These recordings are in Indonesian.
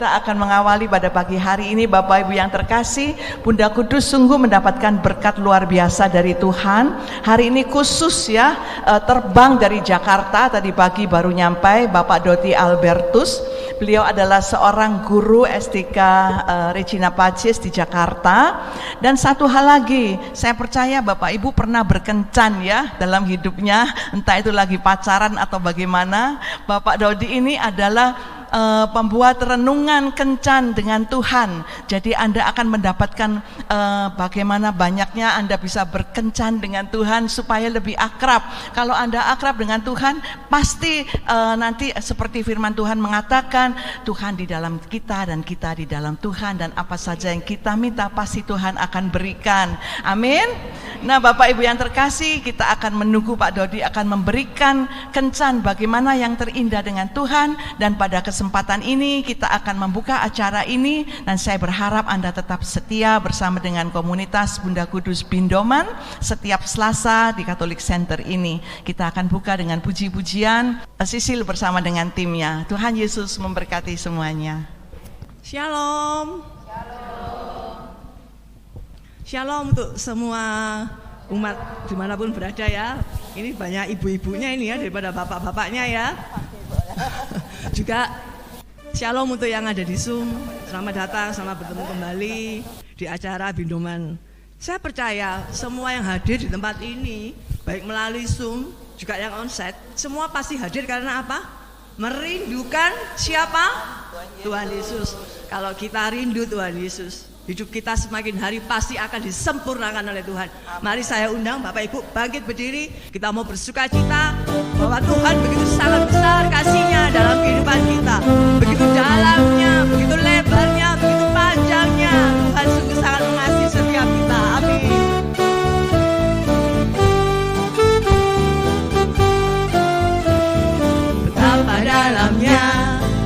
kita akan mengawali pada pagi hari ini. Bapak Ibu yang terkasih, Bunda Kudus sungguh mendapatkan berkat luar biasa dari Tuhan. Hari ini khusus ya, terbang dari Jakarta, tadi pagi baru nyampai Bapak Doti Albertus. Beliau adalah seorang guru STK Regina Pacis di Jakarta. Dan satu hal lagi, saya percaya Bapak Ibu pernah berkencan ya dalam hidupnya, entah itu lagi pacaran atau bagaimana. Bapak Dodi ini adalah pembuat renungan kencan dengan Tuhan. Jadi Anda akan mendapatkan bagaimana banyaknya Anda bisa berkencan dengan Tuhan supaya lebih akrab. Kalau Anda akrab dengan Tuhan, pasti nanti seperti firman Tuhan mengatakan, Tuhan di dalam kita dan kita di dalam Tuhan, dan apa saja yang kita minta pasti Tuhan akan berikan. Amin. Nah, Bapak Ibu yang terkasih, kita akan menunggu Pak Dodi akan memberikan kencan bagaimana yang terindah dengan Tuhan. Dan pada kesempatan ini kita akan membuka acara ini, dan saya berharap Anda tetap setia bersama dengan komunitas Bunda Kudus Bindoman setiap Selasa di Catholic Center ini. Kita akan buka dengan puji-pujian Sisil bersama dengan timnya. Tuhan Yesus memberkati semuanya. Shalom. Shalom untuk semua umat dimanapun berada ya. Ini banyak ibu-ibunya ini ya daripada bapak-bapaknya ya. Juga shalom untuk yang ada di Zoom. Selamat datang, selamat bertemu kembali di acara Bindoman. Saya percaya semua yang hadir di tempat ini, baik melalui Zoom juga yang onsite, semua pasti hadir karena apa? Merindukan siapa? Tuhan Yesus. Kalau kita rindu Tuhan Yesus, hidup kita semakin hari pasti akan disempurnakan oleh Tuhan. Mari saya undang Bapak Ibu bangkit berdiri. Kita mau bersuka cita bahwa Tuhan begitu sangat besar kasih-Nya dalam kehidupan kita. Begitu dalamnya, begitu lebarnya, begitu panjangnya. Tuhan sungguh sangat mengasihi setiap kita. Amin. Betapa dalamnya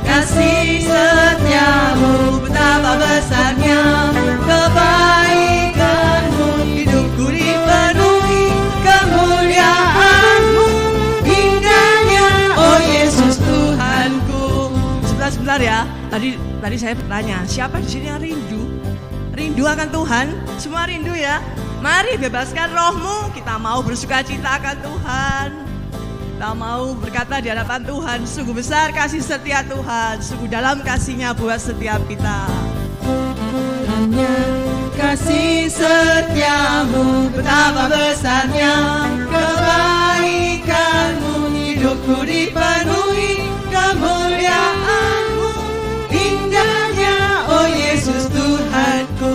kasih setiamu, betapa besarnya kebaikanmu, hidupku dipenuhi kemuliaanmu, indahnya oh Yesus Tuhanku. Sebentar ya, tadi saya bertanya, siapa di sini yang rindu akan Tuhan? Semua rindu ya? Mari bebaskan rohmu, kita mau bersuka cita akan Tuhan. Kita mau berkata di hadapan Tuhan, sungguh besar kasih setia Tuhan, sungguh dalam kasih-Nya buat setiap kita. Kasih setiamu, betapa besarnya kebaikanmu, hidupku dipenuhi kemuliaanmu, indahnya oh Yesus Tuhanku.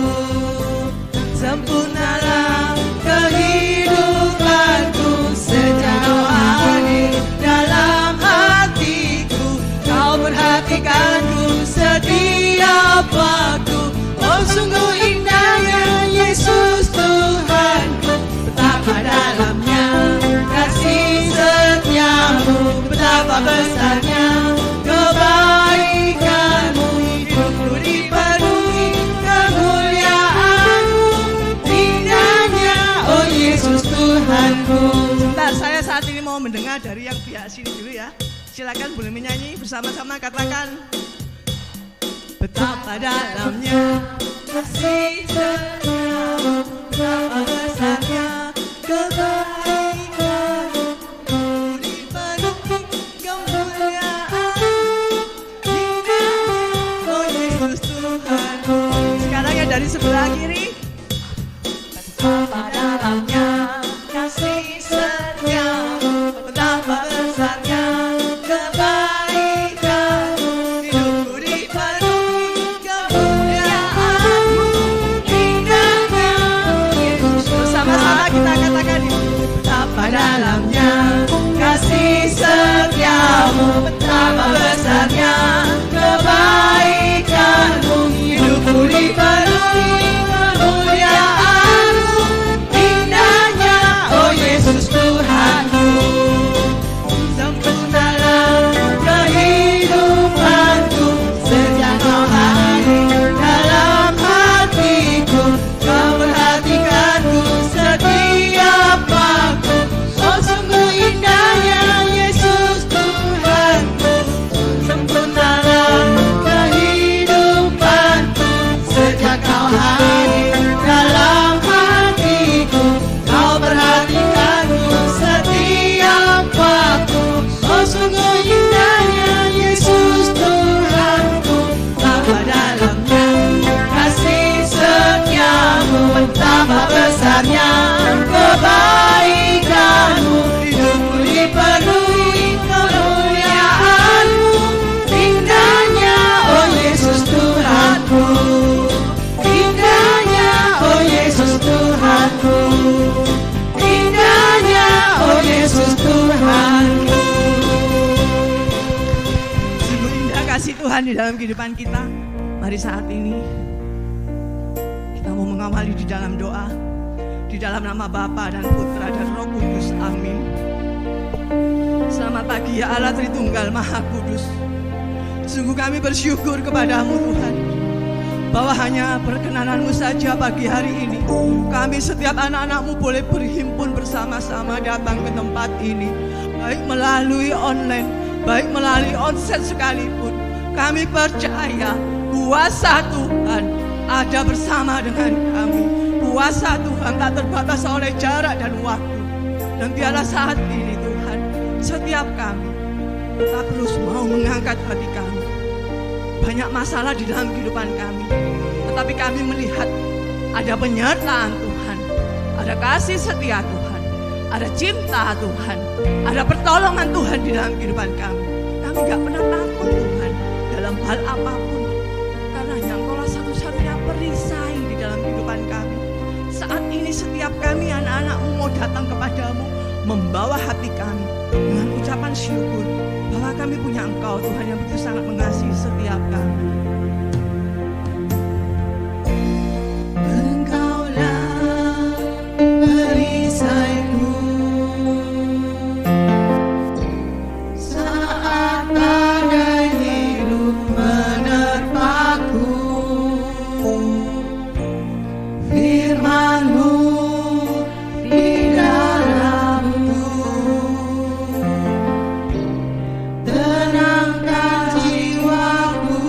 Sempurnalah kehidupanku sejauh hadir dalam hatiku, kau perhatikanku setiap waktu. Oh sungguh indahnya Yesus Tuhanku, betapa dalamnya kasih setiamu, betapa besarnya kebaikanmu, hidupku dipenuhi kemuliaanmu, indahnya oh Yesus Tuhanku. Sebentar, saya saat ini mau mendengar dari yang pihak sini dulu ya. Silakan boleh menyanyi bersama-sama, katakan betapa dalamnya kasih setiamu, betapa besarnya kebaikanmu, dipenuhi kemuliaanmu, indahnya oh Yesus Tuhanku. Sekarang yang dari sebelah kiri, betapa dalamnya kasih setiamu, betapa besarnya dalamnya kasih setiamu, betapa besarnya kebaikanmu, hidupku dipenuhi kemuliaanmu, indahnya oh Yesus Tuhanku. Tuhan di dalam kehidupan kita. Mari saat ini kita mau mengawali di dalam doa, di dalam nama Bapa dan Putra dan Roh Kudus. Amin. Selamat pagi ya Allah Tritunggal Maha Kudus. Sungguh kami bersyukur kepadamu Tuhan, bahwa hanya perkenanan-Mu saja pagi hari ini kami setiap anak-anak-Mu boleh berhimpun bersama-sama datang ke tempat ini, baik melalui online, baik melalui onsite sekalipun. Kami percaya kuasa Tuhan ada bersama dengan kami. Kuasa Tuhan tak terbatas oleh jarak dan waktu. Dan biarlah saat ini Tuhan, setiap kami tak terus mau mengangkat hati kami. Banyak masalah di dalam kehidupan kami, tetapi kami melihat ada penyertaan Tuhan, ada kasih setia Tuhan, ada cinta Tuhan, ada pertolongan Tuhan di dalam kehidupan kami. Kami gak pernah takut Tuhan dalam hal apapun, karena yang Engkaulah satu-satunya perisai di dalam kehidupan kami. Saat ini setiap kami anak-anak-Mu mau datang kepadamu, membawa hati kami dengan ucapan syukur bahwa kami punya Engkau Tuhan yang begitu sangat mengasihi setiap kami. Engkaulah perisaiku saat badai hidup menerpaku. Firman-Mu di dalamku tenangkan jiwaku.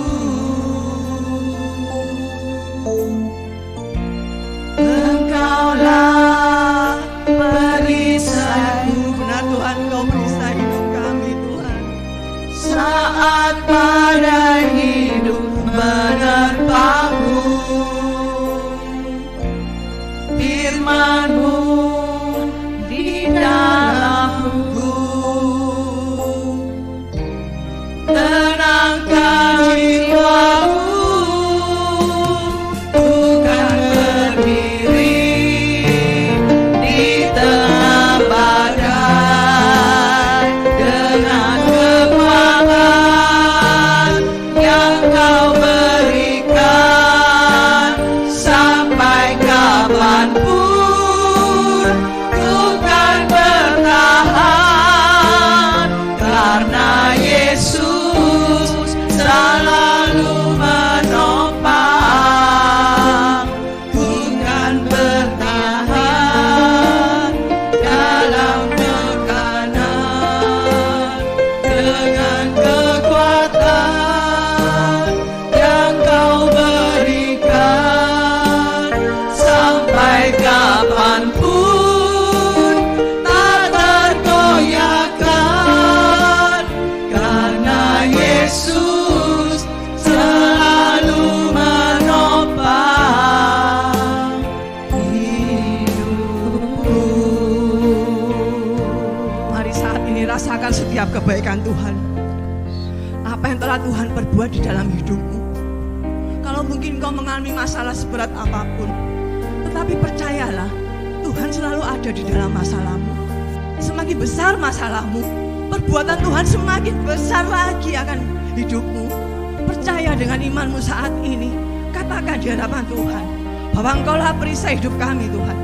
Engkaulah perisaiku. Benar Tuhan, Engkau perisai hidup kami Tuhan. Saat badai hidup menerpaku, firman-Mu di dalamku tenangkan jiwaku. Bukan berdiri di tengah badai dengan kekuatan yang Kau berikan. Sampai kapanpun ku kan bertahan, karena Yesus selalu menopang. Ku kan bertahan dalam tekanan dengan kekuatan yang Kau berikan. Sampai kapanpun tak tergoyahkan, karena Yesus selalu menopang hidupku. Mari saat ini rasakan setiap kebaikan Tuhan. Apa yang telah Tuhan perbuat di dalam hidupmu. Kalau mungkin kau mengalami masalah seberat apapun, tetapi percayalah, Tuhan selalu ada di dalam masalahmu. Semakin besar masalahmu, perbuatan Tuhan semakin besar lagi akan hidupmu. Percaya dengan imanmu saat ini. Katakan di hadapan Tuhan bahwa Engkaulah perisai hidup kami Tuhan.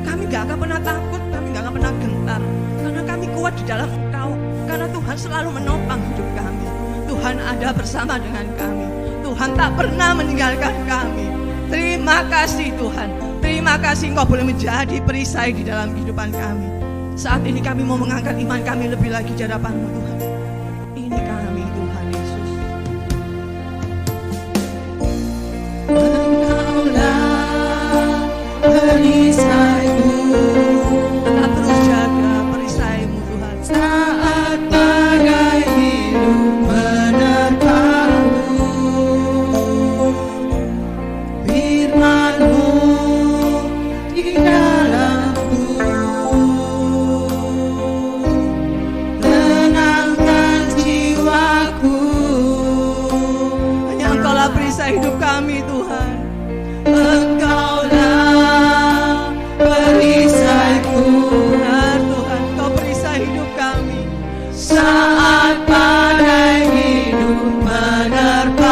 Kami gak akan pernah takut, kami gak akan pernah gentar, karena kami kuat di dalam Engkau. Karena Tuhan selalu menopang hidup kami. Tuhan ada bersama dengan kami. Tuhan tak pernah meninggalkan kami. Terima kasih Tuhan. Terima kasih Engkau boleh menjadi perisai di dalam kehidupan kami. Saat ini kami mau mengangkat iman kami lebih lagi di hadapan-Mu Tuhan. Ini kami Tuhan Yesus. Engkaulah perisaiku. Tetap terus jaga perisai-Mu Tuhan. Saat badai hidup menerpaku, firman-Mu di dalamku tenangkan jiwaku. Hanya Engkaulah perisai hidup kami Tuhan. Engkaulah perisaiku. Benar Tuhan, Engkau perisai hidup kami. Saat badai hidup menerpa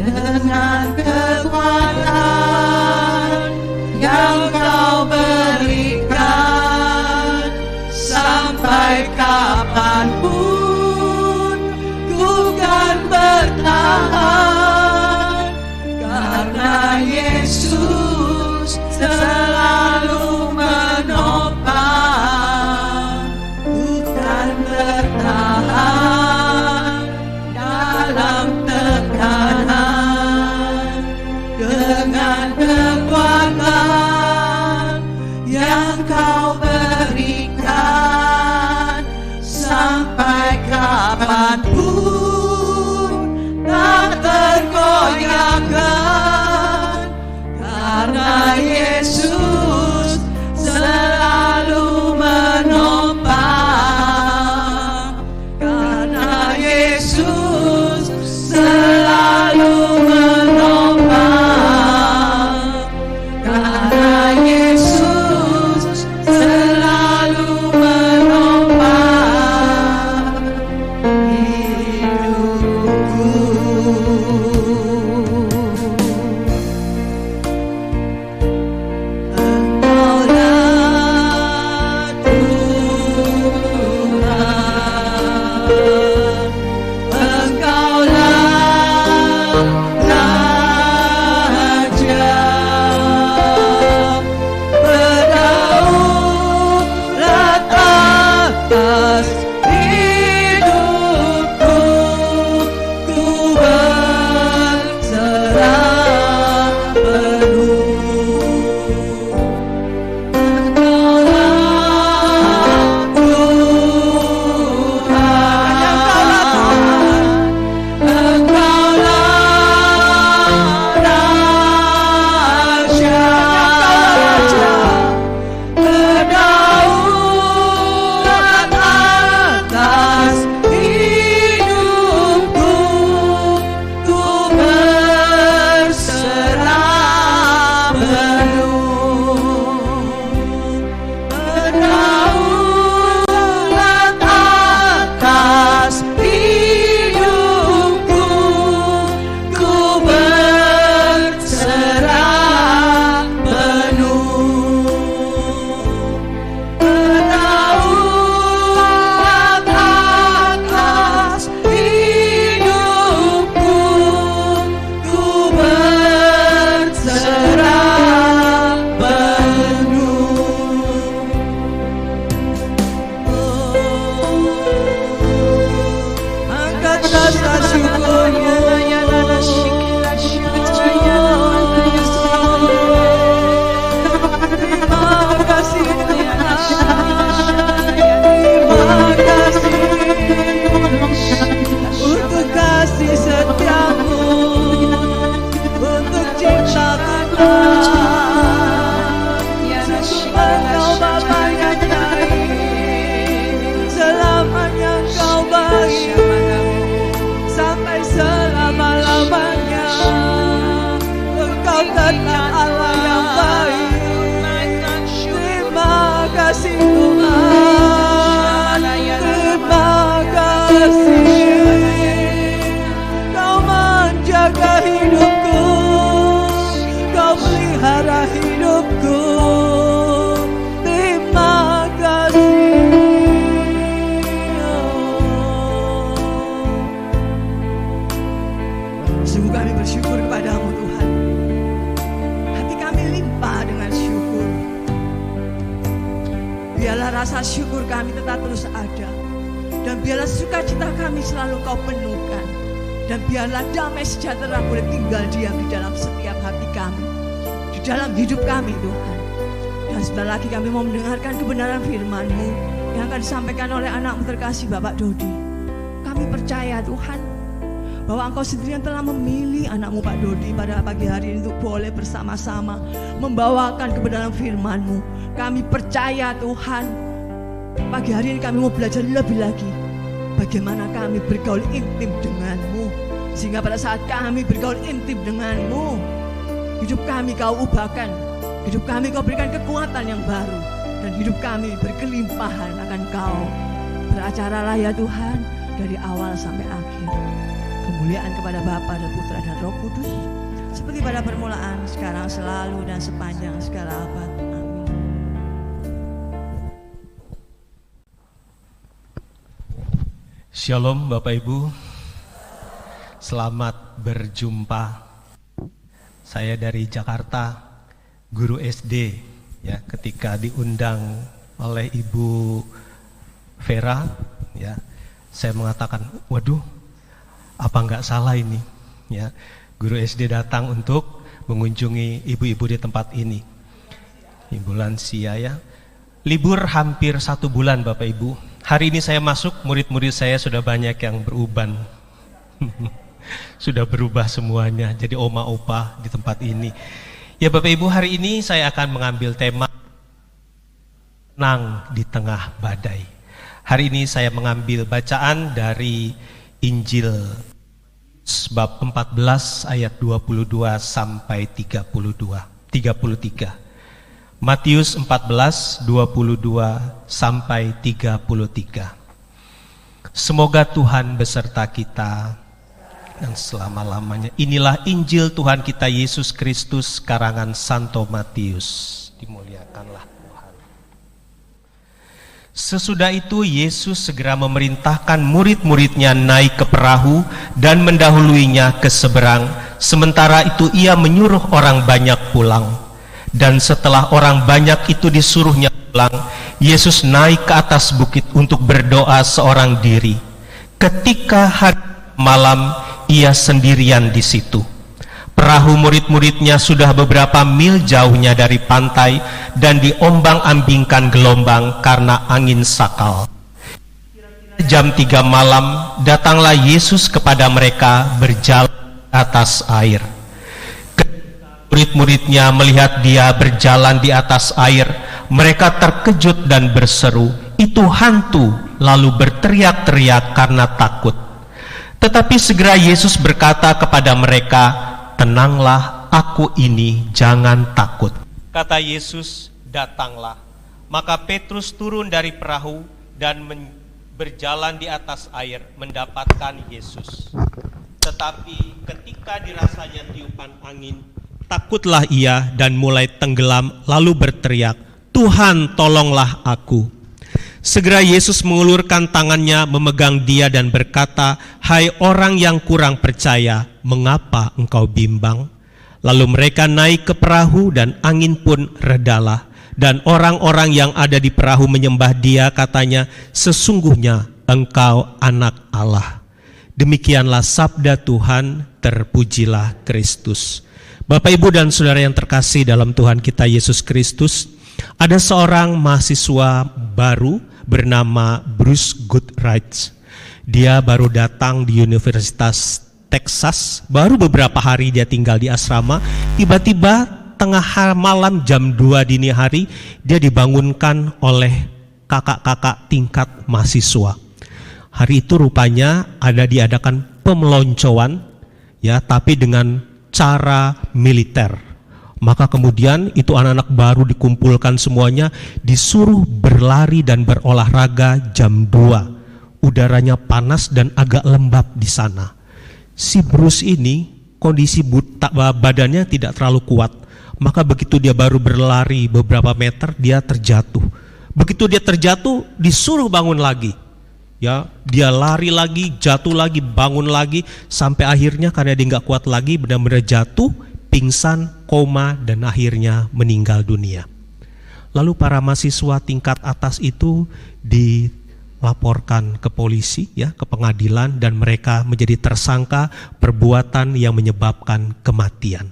dengan kekuatan yang Kau berikan. Sampai kapanpun ku kan bertahan, karena Yesus selalu menopang. Ku kan bertahan dalam tekanan dengan kekuatan yang Kau berikan. Sampai kapanpun tak tergoyahkan, karena Yesus selalu menopang. Karena Yesus selalu menopang. Karena Yesus selalu menopang hidupku. Engkaulah Tuhan, Engkaulah Raja, berdaulat atas hidupku. Ku berserah penuh. Engkaulah Tuhan, Engkaulah Raja, berdaulat atas hidupku. Ku berserah penuh. Berdaulat atas hidupku. Ku berserah penuh. Berdaulat atas hidupku. Ku berserah penuh. Angkat rasa syukurmu. Terima kasih Tuhan. Terima kasih untuk kasih setiamu, untuk cintamu Tuhan. Engkau Bapa yang baik, selamanya Engkau baik, sampai selama-lamanya. Engkau tetap Allah yang baik. Terima kasih Tuhan, terima kasih. Kau menjaga hidupku, Kau pelihara hidupku. Terima kasih. Sungguh kami bersyukur kepadamu Tuhan. Hati kami limpah dengan syukur. Biarlah rasa syukur kami tetap terus ada, dan biarlah sukacita kami selalu Kau penuhkan, dan biarlah damai sejahtera boleh tinggal diam di dalam setiap hati kami, di dalam hidup kami Tuhan. Dan sebentar lagi kami mau mendengarkan kebenaran firman-Mu yang akan disampaikan oleh anak-Mu terkasih Bapak Dodi. Kami percaya Tuhan bahwa Engkau sendiri yang telah memilih anak-Mu Pak Dodi pada pagi hari ini untuk boleh bersama-sama membawakan kebenaran firman-Mu. Kami percaya Tuhan, pagi hari ini kami mau belajar lebih lagi bagaimana kami bergaul intim dengan-Mu, sehingga pada saat kami bergaul intim dengan-Mu, hidup kami Kau ubahkan, hidup kami Kau berikan kekuatan yang baru, dan hidup kami berkelimpahan akan Kau. Beracaralah ya Tuhan, dari awal sampai akhir. kemuliaan kepada Bapa dan Putra dan Roh Kudus, seperti pada permulaan, sekarang, selalu, dan sepanjang segala abad. Amin. Shalom Bapak Ibu, selamat berjumpa. Saya dari Jakarta, guru SD, ya, ketika diundang oleh Ibu Vera, ya, saya mengatakan, waduh, apa nggak salah ini, ya, guru SD datang untuk mengunjungi ibu-ibu di tempat ini. Ibu lansia, ya, libur hampir 1 bulan Bapak Ibu. Hari ini saya masuk, murid-murid saya sudah banyak yang beruban. Sudah berubah semuanya, jadi oma opa di tempat ini. Ya Bapak Ibu, hari ini saya akan mengambil tema tenang di tengah badai. Hari ini saya mengambil bacaan dari Injil bab 14 ayat 22 sampai 33. Matius 14, 22 sampai 33. Semoga Tuhan beserta kita dan selama-lamanya. Inilah Injil Tuhan kita Yesus Kristus karangan Santo Matius. Dimuliakanlah Tuhan. Sesudah itu Yesus segera memerintahkan murid-muridnya naik ke perahu dan mendahuluinya ke seberang. Sementara itu ia menyuruh orang banyak pulang. Dan setelah orang banyak itu disuruhnya pulang, Yesus naik ke atas bukit untuk berdoa seorang diri. Ketika hari malam, ia sendirian di situ. Perahu murid-muridnya sudah beberapa mil jauhnya dari pantai dan diombang-ambingkan gelombang karena angin sakal. Jam 3 malam, datanglah Yesus kepada mereka berjalan di atas air. Murid-muridnya melihat dia berjalan di atas air, mereka terkejut dan berseru, "Itu hantu!" lalu berteriak-teriak karena takut. Tetapi segera Yesus berkata kepada mereka, "Tenanglah, aku ini, jangan takut." Kata Yesus, "Datanglah." Maka Petrus turun dari perahu dan berjalan di atas air mendapatkan Yesus. Tetapi ketika dirasanya tiupan angin, takutlah ia dan mulai tenggelam, lalu berteriak, "Tuhan, tolonglah aku." Segera Yesus mengulurkan tangannya memegang dia dan berkata, "Hai orang yang kurang percaya, mengapa engkau bimbang?" Lalu mereka naik ke perahu dan angin pun redalah. Dan orang-orang yang ada di perahu menyembah dia, katanya, "Sesungguhnya engkau anak Allah." Demikianlah sabda Tuhan, terpujilah Kristus. Bapak, Ibu, dan saudara yang terkasih dalam Tuhan kita Yesus Kristus, ada seorang mahasiswa baru bernama Bruce Goodrich. Dia baru datang di Universitas Texas, baru beberapa hari dia tinggal di asrama. Tiba-tiba tengah malam jam 2 dini hari, dia dibangunkan oleh kakak-kakak tingkat mahasiswa. Hari itu rupanya ada diadakan pemeloncoan, ya, tapi dengan cara militer. Maka kemudian itu anak-anak baru dikumpulkan semuanya, disuruh berlari dan berolahraga jam 2. Udaranya panas dan agak lembab di sana. Si Bruce ini kondisi badannya tidak terlalu kuat. Maka begitu dia baru berlari beberapa meter, dia terjatuh. Begitu dia terjatuh, disuruh bangun lagi. Ya, dia lari lagi, jatuh lagi, bangun lagi, sampai akhirnya karena dia nggak kuat lagi, benar-benar jatuh, pingsan, koma, dan akhirnya meninggal dunia. Lalu para mahasiswa tingkat atas itu dilaporkan ke polisi, ya, ke pengadilan, dan mereka menjadi tersangka perbuatan yang menyebabkan kematian.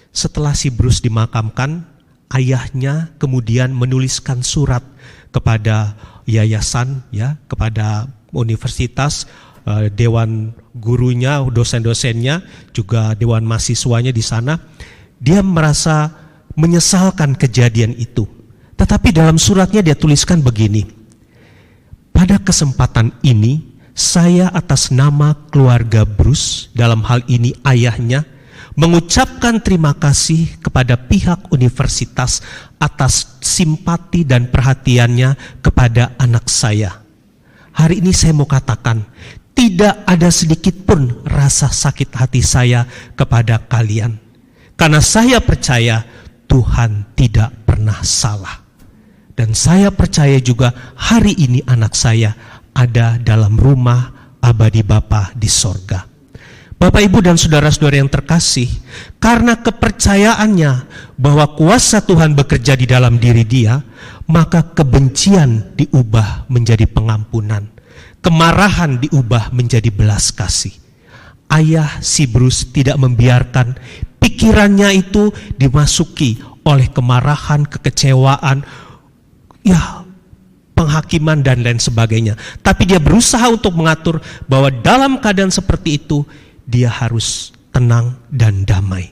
Setelah si Bruce dimakamkan, ayahnya kemudian menuliskan surat kepada yayasan, ya, kepada universitas, dewan gurunya, dosen-dosennya, juga dewan mahasiswanya di sana. Dia merasa menyesalkan kejadian itu. Tetapi dalam suratnya dia tuliskan begini, "Pada kesempatan ini, saya atas nama keluarga Bruce, dalam hal ini ayahnya, mengucapkan terima kasih kepada pihak universitas atas simpati dan perhatiannya kepada anak saya. Hari ini saya mau katakan, tidak ada sedikit pun rasa sakit hati saya kepada kalian. Karena saya percaya Tuhan tidak pernah salah. Dan saya percaya juga hari ini anak saya ada dalam rumah abadi Bapa di sorga. Bapak, Ibu, dan saudara-saudara yang terkasih, karena kepercayaannya bahwa kuasa Tuhan bekerja di dalam diri dia, maka kebencian diubah menjadi pengampunan, kemarahan diubah menjadi belas kasih. Ayah si Bruce tidak membiarkan pikirannya itu dimasuki oleh kemarahan, kekecewaan, penghakiman dan lain sebagainya. Tapi dia berusaha untuk mengatur bahwa dalam keadaan seperti itu dia harus tenang dan damai.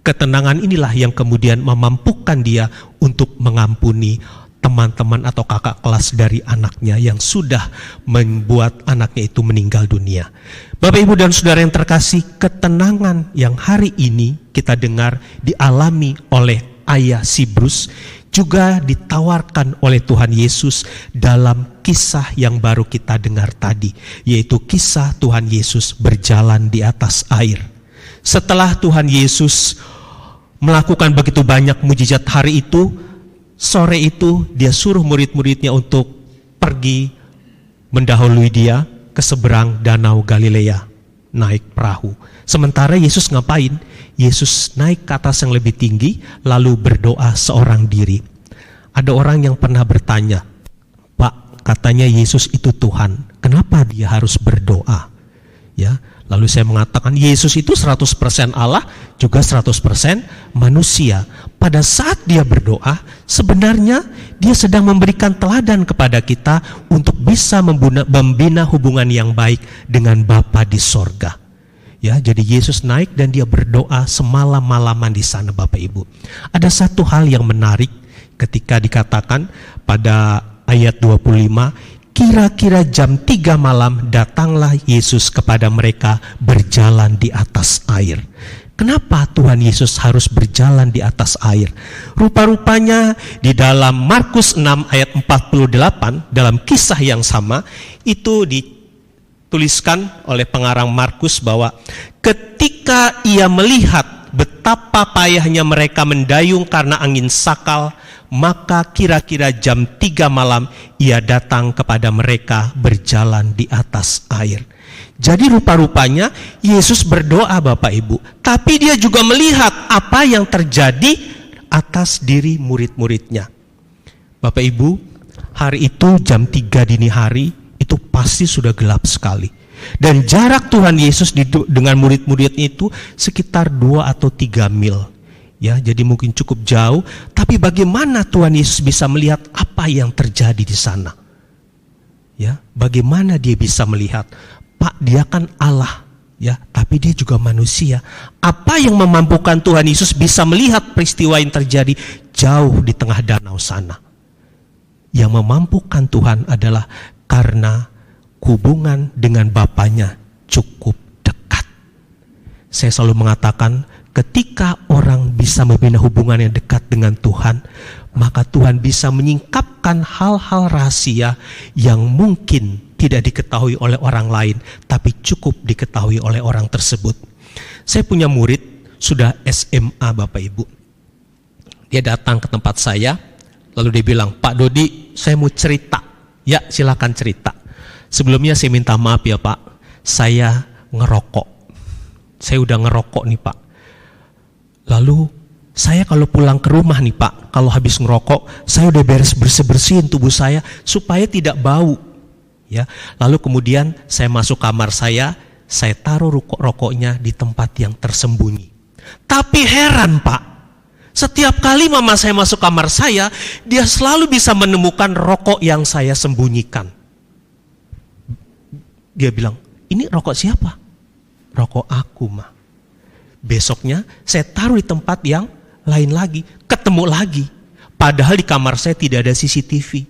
Ketenangan inilah yang kemudian memampukan dia untuk mengampuni teman-teman atau kakak kelas dari anaknya yang sudah membuat anaknya itu meninggal dunia. Bapak, Ibu, dan saudara yang terkasih, ketenangan yang hari ini kita dengar dialami oleh ayah si Bruce juga ditawarkan oleh Tuhan Yesus dalam kisah yang baru kita dengar tadi, yaitu kisah Tuhan Yesus berjalan di atas air. Setelah Tuhan Yesus melakukan begitu banyak mujizat hari itu, sore itu dia suruh murid-muridnya untuk pergi mendahului dia ke seberang danau Galilea, naik perahu. Sementara Yesus ngapain? Yesus naik ke atas yang lebih tinggi, lalu berdoa seorang diri. Ada orang yang pernah bertanya, Pak, katanya Yesus itu Tuhan, kenapa dia harus berdoa? Ya, lalu saya mengatakan, Yesus itu 100% Allah, juga 100% manusia. Pada saat dia berdoa, sebenarnya dia sedang memberikan teladan kepada kita untuk bisa membina hubungan yang baik dengan Bapa di sorga. Ya, jadi Yesus naik dan dia berdoa semalam-malaman di sana, Bapak Ibu. Ada satu hal yang menarik ketika dikatakan pada ayat 25, kira-kira jam 3 malam datanglah Yesus kepada mereka berjalan di atas air. Kenapa Tuhan Yesus harus berjalan di atas air? Rupa-rupanya di dalam Markus 6 ayat 48, dalam kisah yang sama, itu tuliskan oleh pengarang Markus bahwa ketika ia melihat betapa payahnya mereka mendayung karena angin sakal, maka kira-kira jam 3 malam ia datang kepada mereka berjalan di atas air. Jadi rupa-rupanya Yesus berdoa, Bapak Ibu, tapi dia juga melihat apa yang terjadi atas diri murid-muridnya. Bapak Ibu, hari itu jam 3 dini hari, itu pasti sudah gelap sekali. Dan jarak Tuhan Yesus dengan murid-muridnya itu sekitar 2 atau 3 mil. Ya, jadi mungkin cukup jauh, tapi bagaimana Tuhan Yesus bisa melihat apa yang terjadi di sana? Ya, bagaimana dia bisa melihat? Pak, dia kan Allah, ya, tapi dia juga manusia. Apa yang memampukan Tuhan Yesus bisa melihat peristiwa yang terjadi jauh di tengah danau sana? Yang memampukan Tuhan adalah karena hubungan dengan Bapanya cukup dekat. Saya selalu mengatakan, ketika orang bisa membina hubungan yang dekat dengan Tuhan, maka Tuhan bisa menyingkapkan hal-hal rahasia yang mungkin tidak diketahui oleh orang lain, tapi cukup diketahui oleh orang tersebut. Saya punya murid, sudah SMA, Bapak Ibu. Dia datang ke tempat saya, lalu dia bilang, Pak Dodi, saya mau cerita. Ya, silakan cerita. Sebelumnya saya minta maaf ya Pak, saya ngerokok. Saya udah ngerokok nih Pak. Lalu saya kalau pulang ke rumah nih Pak, kalau habis ngerokok, saya udah beres bersih-bersihin tubuh saya supaya tidak bau. Ya, lalu kemudian saya masuk kamar saya taruh rokoknya di tempat yang tersembunyi. Tapi heran Pak, setiap kali mama saya masuk kamar saya, dia selalu bisa menemukan rokok yang saya sembunyikan. Dia bilang, ini rokok siapa? Rokok aku, Ma. Besoknya saya taruh di tempat yang lain lagi, ketemu lagi. Padahal di kamar saya tidak ada CCTV.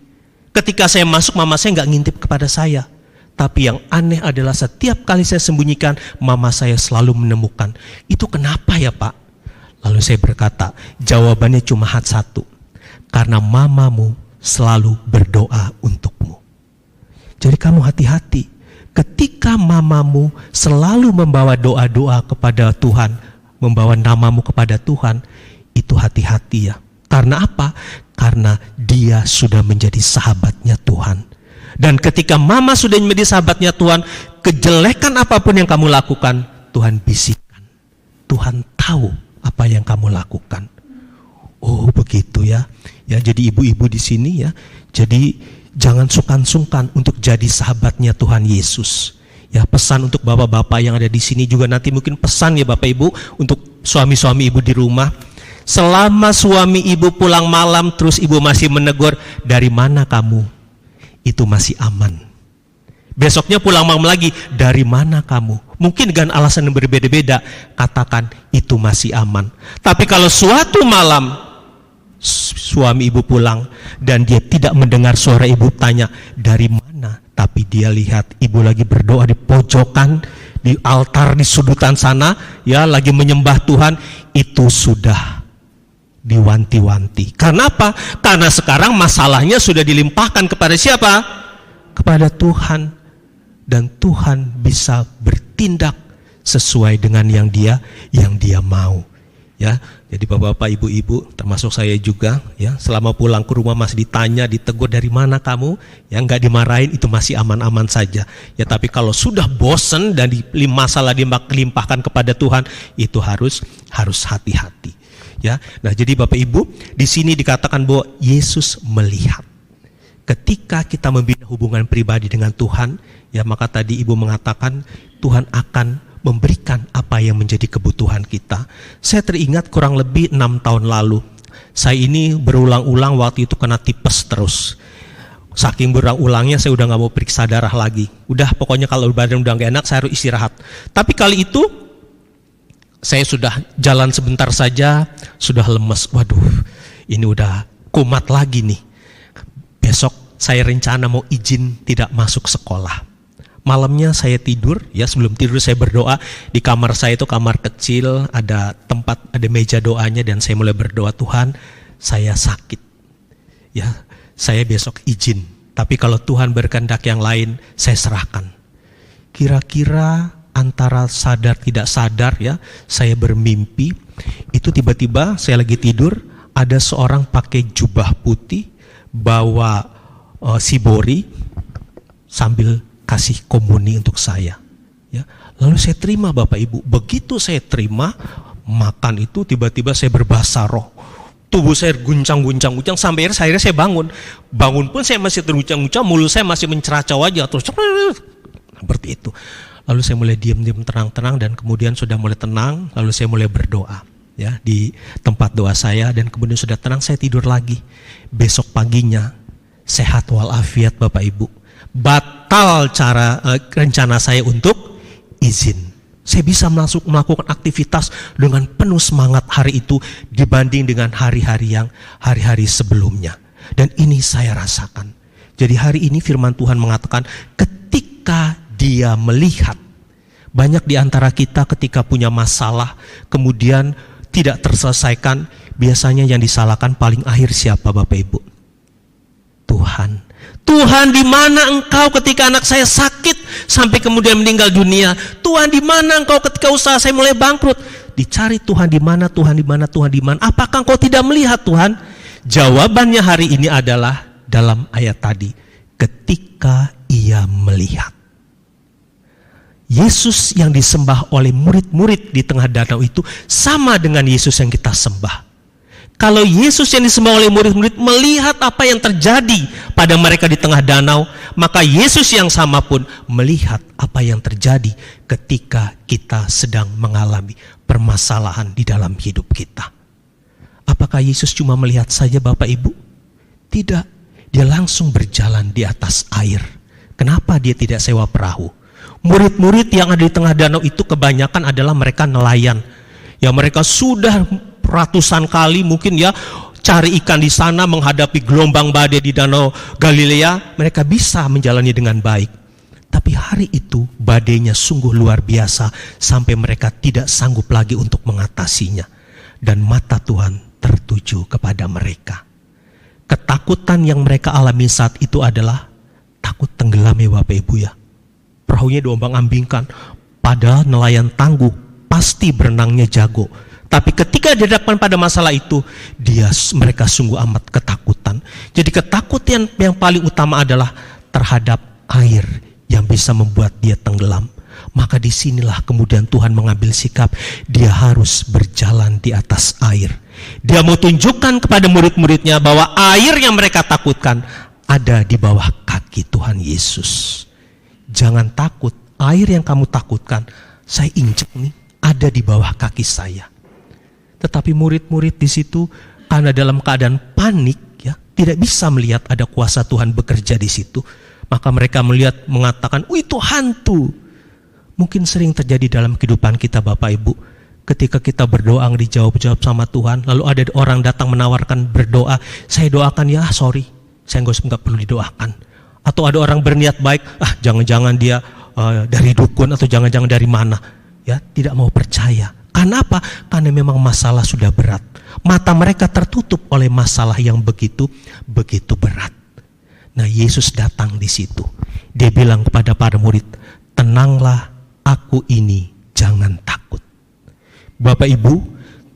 Ketika saya masuk, mama saya nggak ngintip kepada saya. Tapi yang aneh adalah setiap kali saya sembunyikan, mama saya selalu menemukan. Itu kenapa ya Pak? Lalu saya berkata, jawabannya cuma satu. Karena mamamu selalu berdoa untukmu. Jadi kamu hati-hati. ketika mamamu selalu membawa doa-doa kepada Tuhan, membawa namamu kepada Tuhan, itu hati-hati ya. Karena apa? Karena dia sudah menjadi sahabatnya Tuhan. Dan ketika mama sudah menjadi sahabatnya Tuhan, kejelekan apapun yang kamu lakukan, Tuhan bisikkan. Tuhan tahu apa yang kamu lakukan. Oh begitu ya. Ya, jadi ibu-ibu di sini ya. Jadi jangan sungkan-sungkan untuk jadi sahabatnya Tuhan Yesus. Ya, pesan untuk bapak-bapak yang ada di sini juga, nanti mungkin pesan ya Bapak Ibu untuk suami-suami ibu di rumah. Selama suami ibu pulang malam terus ibu masih menegur, dari mana kamu? Itu masih aman. Besoknya pulang malam lagi, dari mana kamu? Mungkin dengan alasan yang berbeda-beda, katakan itu masih aman. Tapi kalau suatu malam suami ibu pulang dan dia tidak mendengar suara ibu tanya dari mana, tapi dia lihat ibu lagi berdoa di pojokan, di altar di sudutan sana, ya lagi menyembah Tuhan, itu sudah diwanti-wanti. Karena apa? Karena sekarang masalahnya sudah dilimpahkan kepada siapa? Kepada Tuhan. Dan Tuhan bisa bertindak sesuai dengan yang dia mau. Ya, jadi bapak-bapak, ibu-ibu, termasuk saya juga, ya, selama pulang ke rumah masih ditanya, ditegur dari mana kamu, ya nggak dimarahin, itu masih aman-aman saja. Ya, tapi kalau sudah bosen dan masalah dilimpahkan kepada Tuhan, itu harus hati-hati. Ya, nah jadi Bapak Ibu, di sini dikatakan bahwa Yesus melihat. Ketika kita membina hubungan pribadi dengan Tuhan, ya maka tadi Ibu mengatakan Tuhan akan memberikan apa yang menjadi kebutuhan kita. Saya teringat kurang lebih 6 tahun lalu, saya ini berulang-ulang waktu itu kena tipes terus. Saking berulang-ulangnya saya udah gak mau periksa darah lagi. Udah pokoknya kalau badan udah gak enak saya harus istirahat. Tapi kali itu saya sudah jalan sebentar saja, sudah lemes. Waduh, ini udah kumat lagi nih. Besok saya rencana mau izin tidak masuk sekolah. Malamnya saya tidur, ya sebelum tidur saya berdoa. Di kamar saya itu kamar kecil, ada tempat, ada meja doanya, dan saya mulai berdoa, Tuhan, saya sakit. Ya, saya besok izin. Tapi kalau Tuhan berkehendak yang lain, saya serahkan. Kira-kira antara sadar tidak sadar ya, saya bermimpi, itu tiba-tiba saya lagi tidur, ada seorang pakai jubah putih, bawa sibori, sambil kasih komuni untuk saya. Ya, lalu saya terima Bapak Ibu. Begitu saya terima, makan itu tiba-tiba saya berbahasa roh. Tubuh saya guncang-guncang sampai akhirnya saya bangun. Bangun pun saya masih terguncang-guncang, mulut saya masih menceracau aja terus seperti itu. Lalu saya mulai diam-diam tenang-tenang dan kemudian sudah mulai tenang, lalu saya mulai berdoa ya di tempat doa saya, dan kemudian sudah tenang saya tidur lagi. Besok paginya sehat walafiat Bapak Ibu. Batal rencana saya untuk izin. Saya bisa melakukan aktivitas dengan penuh semangat hari itu dibanding dengan hari-hari sebelumnya. Dan ini saya rasakan. Jadi hari ini firman Tuhan mengatakan ketika dia melihat, banyak di antara kita ketika punya masalah kemudian tidak terselesaikan, biasanya yang disalahkan paling akhir siapa Bapak Ibu? Tuhan. Tuhan, di mana engkau ketika anak saya sakit sampai kemudian meninggal dunia? Tuhan, di mana engkau ketika usaha saya mulai bangkrut? Dicari Tuhan di mana, Tuhan di mana, Tuhan di mana? Apakah engkau tidak melihat Tuhan? Jawabannya hari ini adalah dalam ayat tadi, ketika ia melihat. Yesus yang disembah oleh murid-murid di tengah danau itu sama dengan Yesus yang kita sembah. Kalau Yesus yang disembah oleh murid-murid melihat apa yang terjadi pada mereka di tengah danau, maka Yesus yang sama pun melihat apa yang terjadi ketika kita sedang mengalami permasalahan di dalam hidup kita. Apakah Yesus cuma melihat saja Bapak Ibu? Tidak, dia langsung berjalan di atas air. Kenapa dia tidak sewa perahu? Murid-murid yang ada di tengah danau itu kebanyakan adalah mereka nelayan. Ya mereka sudah ratusan kali mungkin ya cari ikan di sana, menghadapi gelombang badai di danau Galilea, mereka bisa menjalani dengan baik. Tapi hari itu badainya sungguh luar biasa sampai mereka tidak sanggup lagi untuk mengatasinya. Dan mata Tuhan tertuju kepada mereka. Ketakutan yang mereka alami saat itu adalah takut tenggelam ya Bapak Ibu ya. perahunya diombang-ambingkan. Padahal nelayan tangguh, pasti berenangnya jago. Tapi ketika dihadapkan pada masalah itu, mereka sungguh amat ketakutan. Jadi ketakutan yang paling utama adalah terhadap air yang bisa membuat dia tenggelam. Maka disinilah kemudian Tuhan mengambil sikap, dia harus berjalan di atas air. Dia mau tunjukkan kepada murid-muridnya bahwa air yang mereka takutkan ada di bawah kaki Tuhan Yesus. Jangan takut, air yang kamu takutkan, saya injek nih, ada di bawah kaki saya. Tetapi murid-murid di situ karena dalam keadaan panik, ya, tidak bisa melihat ada kuasa Tuhan bekerja di situ. Maka mereka mengatakan, itu hantu. Mungkin sering terjadi dalam kehidupan kita Bapak Ibu. Ketika kita berdoa dijawab-jawab sama Tuhan, lalu ada orang datang menawarkan berdoa, saya doakan ya, sorry, saya nggak perlu didoakan. Atau ada orang berniat baik, jangan-jangan dia dari dukun atau jangan-jangan dari mana, ya, tidak mau percaya. Karena apa? Karena memang masalah sudah berat. Mata mereka tertutup oleh masalah yang begitu berat. Nah, Yesus datang di situ. Dia bilang kepada para murid, tenanglah, aku ini, jangan takut. Bapak Ibu,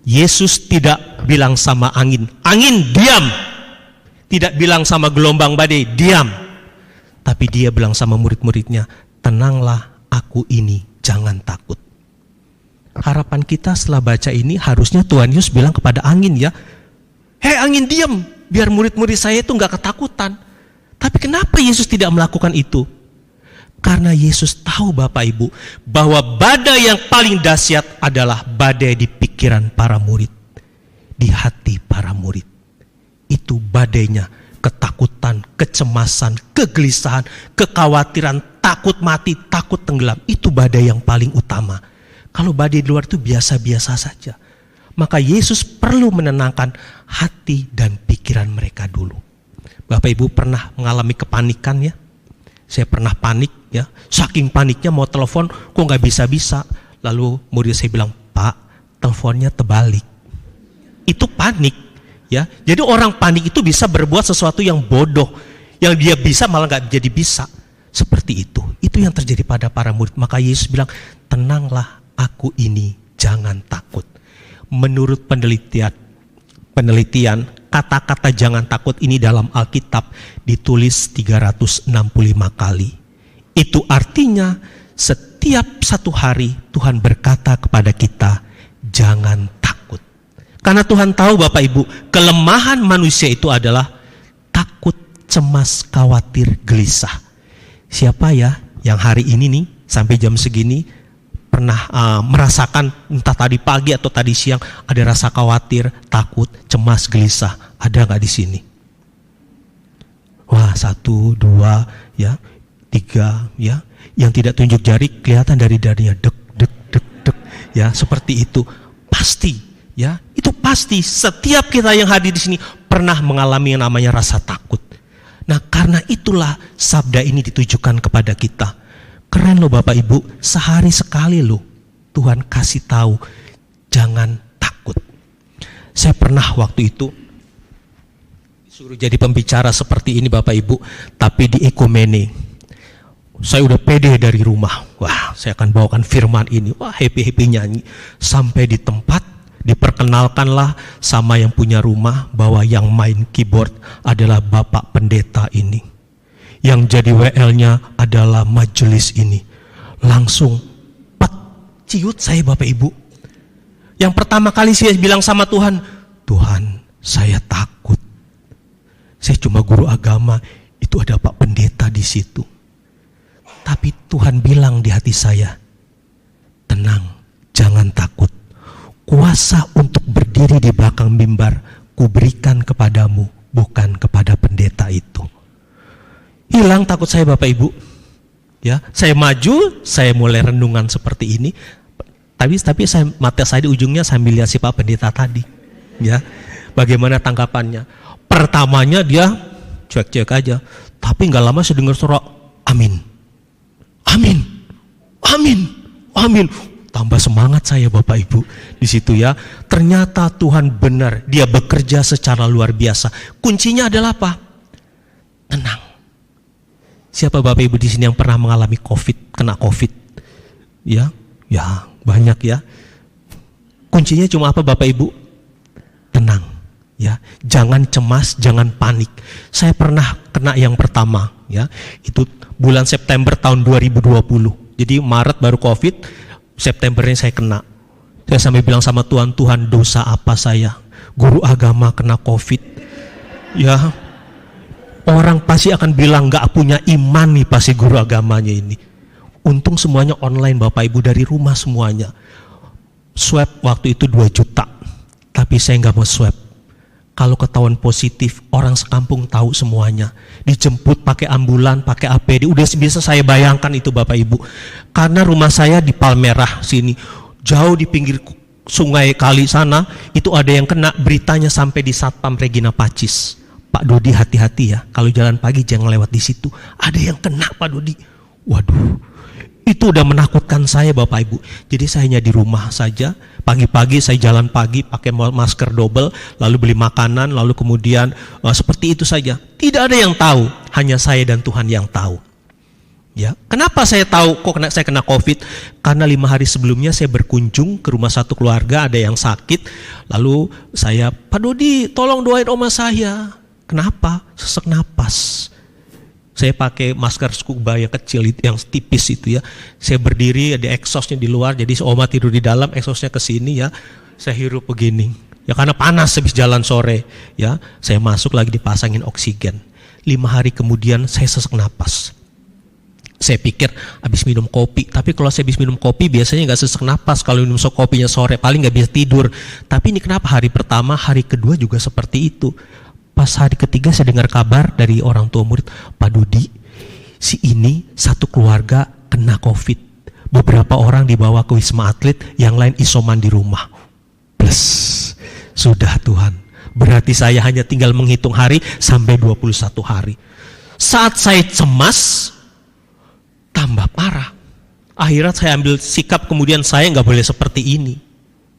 Yesus tidak bilang sama angin, angin diam. Tidak bilang sama gelombang badai, diam. Tapi dia bilang sama murid-muridnya, tenanglah, aku ini, jangan takut. Harapan kita setelah baca ini, harusnya Tuhan Yesus bilang kepada angin, ya, hei angin diam, biar murid-murid saya itu gak ketakutan. Tapi kenapa Yesus tidak melakukan itu? Karena Yesus tahu Bapak Ibu, bahwa badai yang paling dahsyat adalah badai di pikiran para murid, di hati para murid. Itu badainya, ketakutan, kecemasan, kegelisahan, kekhawatiran, takut mati, takut tenggelam. Itu badai yang paling utama. Kalau badai di luar itu biasa-biasa saja. Maka Yesus perlu menenangkan hati dan pikiran mereka dulu. Bapak Ibu pernah mengalami kepanikan, ya? Saya pernah panik, ya, saking paniknya mau telepon kok nggak bisa-bisa. Lalu murid saya bilang, Pak, teleponnya terbalik. Itu panik, ya. Jadi orang panik itu bisa berbuat sesuatu yang bodoh, yang dia bisa malah nggak jadi bisa. Seperti itu yang terjadi pada para murid. Maka Yesus bilang, tenanglah, aku ini, jangan takut. Menurut penelitian, kata-kata jangan takut ini dalam Alkitab ditulis 365 kali. Itu artinya setiap satu hari Tuhan berkata kepada kita, jangan takut. Karena Tuhan tahu Bapak Ibu, kelemahan manusia itu adalah takut, cemas, khawatir, gelisah. Siapa ya yang hari ini nih sampai jam segini pernah merasakan entah tadi pagi atau tadi siang ada rasa khawatir, takut, cemas, gelisah? Ada nggak di sini? Wah, 1, 2, ya, 3, ya. Yang tidak tunjuk jari kelihatan dari darinya dek, ya, seperti itu. Pasti, ya, itu pasti. Setiap kita yang hadir di sini pernah mengalami yang namanya rasa takut. Nah, karena itulah sabda ini ditujukan kepada kita. Keren loh Bapak Ibu, sehari sekali loh Tuhan kasih tahu jangan takut. Saya pernah waktu itu disuruh jadi pembicara seperti ini Bapak Ibu, tapi di Ekumene. Saya udah pede dari rumah, wah saya akan bawakan firman ini, wah happy nyanyi. Sampai di tempat diperkenalkanlah sama yang punya rumah bahwa yang main keyboard adalah Bapak Pendeta ini. Yang jadi WL-nya adalah majelis ini. Langsung ciut saya Bapak Ibu. Yang pertama kali saya bilang sama Tuhan, Tuhan saya takut. Saya cuma guru agama, itu ada Pak Pendeta di situ. Tapi Tuhan bilang di hati saya, tenang, jangan takut. Kuasa untuk berdiri di belakang mimbar, kuberikan kepadamu, bukan kepada pendeta itu. Hilang takut saya Bapak Ibu. Ya, saya maju, saya mulai renungan seperti ini. Tapi mata saya di ujungnya sambil lihat si Pak Pendeta tadi. Ya, bagaimana tanggapannya? Pertamanya dia cuek-cuek aja, tapi nggak lama saya dengar suara amin, amin, amin, amin. Tambah semangat saya Bapak Ibu di situ ya. Ternyata Tuhan benar, Dia bekerja secara luar biasa. Kuncinya adalah apa? Tenang. Siapa Bapak Ibu di sini yang pernah mengalami COVID, kena COVID? Ya, banyak ya. Kuncinya cuma apa Bapak Ibu? Tenang, ya. Jangan cemas, jangan panik. Saya pernah kena yang pertama, ya. Itu bulan September tahun 2020. Jadi Maret baru COVID, Septembernya saya kena. Saya sampai bilang sama Tuhan, Tuhan dosa apa saya? Guru agama kena COVID. Ya, orang pasti akan bilang gak punya iman nih pasti guru agamanya ini. Untung semuanya online Bapak Ibu, dari rumah semuanya. Swab waktu itu 2 juta, tapi saya gak mau swab. Kalau ketahuan positif, orang sekampung tahu semuanya. Dijemput pakai ambulan, pakai APD, udah bisa saya bayangkan itu Bapak Ibu. Karena rumah saya di Palmerah sini, jauh di pinggir sungai kali sana, itu ada yang kena, beritanya sampai di Satpam Regina Pacis. Pak Dodi hati-hati ya, kalau jalan pagi jangan lewat di situ. Ada yang kena Pak Dodi. Waduh, itu udah menakutkan saya Bapak Ibu. Jadi saya hanya di rumah saja. Pagi-pagi saya jalan pagi pakai masker double, lalu beli makanan, lalu kemudian seperti itu saja. Tidak ada yang tahu, hanya saya dan Tuhan yang tahu. Ya, kenapa saya tahu kok saya kena COVID? Karena 5 hari sebelumnya saya berkunjung ke rumah satu keluarga, ada yang sakit. Lalu saya, Pak Dodi tolong doain oma saya. Kenapa? Sesak napas. Saya pakai masker scuba yang kecil, yang tipis itu ya. Saya berdiri, ada exhaustnya di luar, jadi oma tidur di dalam, exhaustnya ke sini ya. Saya hirup begini. Ya karena panas habis jalan sore ya. Saya masuk lagi dipasangin oksigen. 5 hari kemudian saya sesak napas. Saya pikir habis minum kopi, tapi kalau saya habis minum kopi biasanya nggak sesak napas. Kalau minum kopinya sore paling nggak bisa tidur. Tapi ini kenapa hari pertama, hari kedua juga seperti itu. Pas hari ketiga saya dengar kabar dari orang tua murid, Pak Dodi, si ini satu keluarga kena COVID. Beberapa orang dibawa ke Wisma Atlet, yang lain isoman di rumah. Plus, sudah Tuhan. Berarti saya hanya tinggal menghitung hari sampai 21 hari. Saat saya cemas, tambah parah. Akhirnya saya ambil sikap, kemudian saya nggak boleh seperti ini.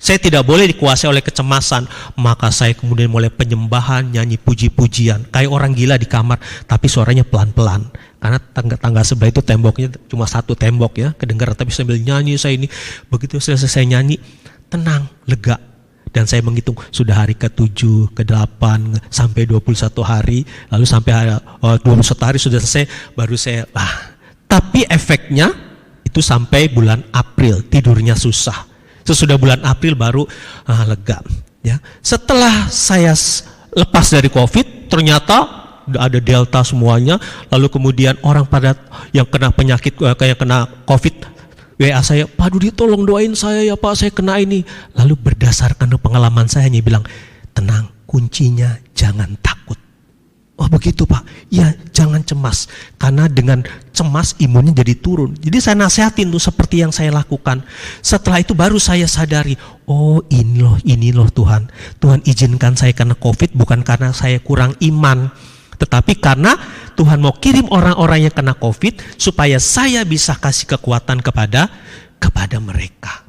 Saya tidak boleh dikuasai oleh kecemasan. Maka saya kemudian mulai penyembahan, nyanyi puji-pujian. Kayak orang gila di kamar, tapi suaranya pelan-pelan. Karena tangga sebelah itu temboknya cuma satu tembok ya. Kedengaran, tapi sambil nyanyi saya ini. Begitu selesai saya nyanyi, tenang, lega. Dan saya menghitung sudah hari ke-7, ke-8, sampai 21 hari. Lalu sampai 21 hari sudah selesai, baru saya, tapi efeknya itu sampai bulan April, tidurnya susah. Sesudah bulan April baru lega. Ya. Setelah saya lepas dari COVID, ternyata ada Delta semuanya. Lalu kemudian orang pada yang kena penyakit, kayak kena COVID, WA saya, Pak Dodi tolong doain saya ya Pak, saya kena ini. Lalu berdasarkan pengalaman saya hanya bilang, tenang, kuncinya jangan takut. Oh begitu Pak, ya jangan cemas. Karena dengan cemas imunnya jadi turun. Jadi saya nasihatin tuh seperti yang saya lakukan. Setelah itu baru saya sadari, oh ini loh Tuhan. Tuhan izinkan saya kena COVID bukan karena saya kurang iman. Tetapi karena Tuhan mau kirim orang-orang yang kena COVID supaya saya bisa kasih kekuatan kepada mereka.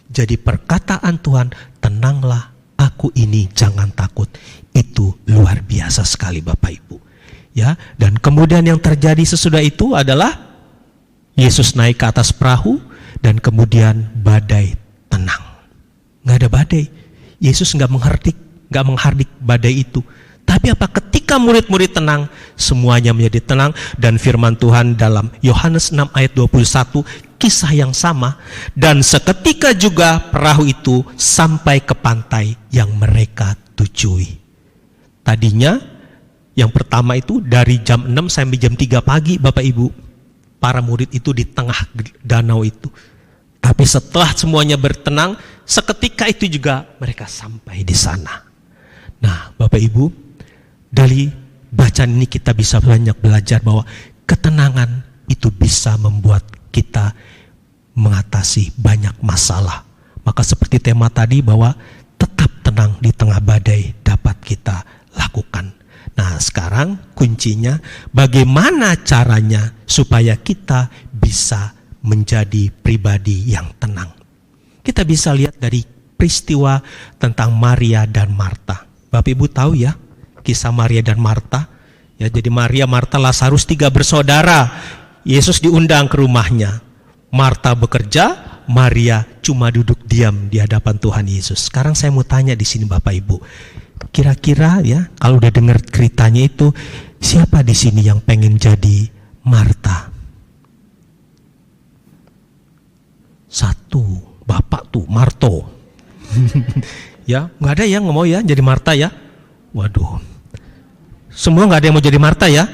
Jadi perkataan Tuhan, tenanglah, aku ini jangan takut. Itu luar biasa sekali Bapak Ibu. Ya, dan kemudian yang terjadi sesudah itu adalah Yesus naik ke atas perahu dan kemudian badai tenang. Nggak ada badai. Yesus nggak menghardik badai itu. Tapi apa, ketika murid-murid tenang, semuanya menjadi tenang. Dan firman Tuhan dalam Yohanes 6 ayat 21, kisah yang sama. Dan seketika juga perahu itu sampai ke pantai yang mereka tujui. Tadinya yang pertama itu dari jam 6 sampai jam 3 pagi Bapak Ibu, para murid itu di tengah danau itu. Tapi setelah semuanya bertenang, seketika itu juga mereka sampai di sana. Nah Bapak Ibu, dari bacaan ini kita bisa banyak belajar bahwa ketenangan itu bisa membuat kita mengatasi banyak masalah. Maka seperti tema tadi bahwa tetap tenang di tengah badai dapat kita lakukan. Nah sekarang kuncinya bagaimana caranya supaya kita bisa menjadi pribadi yang tenang. Kita bisa lihat dari peristiwa tentang Maria dan Marta. Bapak Ibu tahu ya kisah Maria dan Marta Ya, jadi Maria, Marta, Lazarus 3 bersaudara. Yesus diundang ke rumahnya. Marta bekerja, Maria cuma duduk diam di hadapan Tuhan Yesus. Sekarang saya mau tanya di sini Bapak Ibu. Kira-kira ya, kalau udah dengar ceritanya itu, siapa di sini yang pengen jadi Marta? Satu, Bapak tuh, Marto. Ya, nggak ada yang mau ya jadi Marta ya? Waduh, semua nggak ada yang mau jadi Marta ya?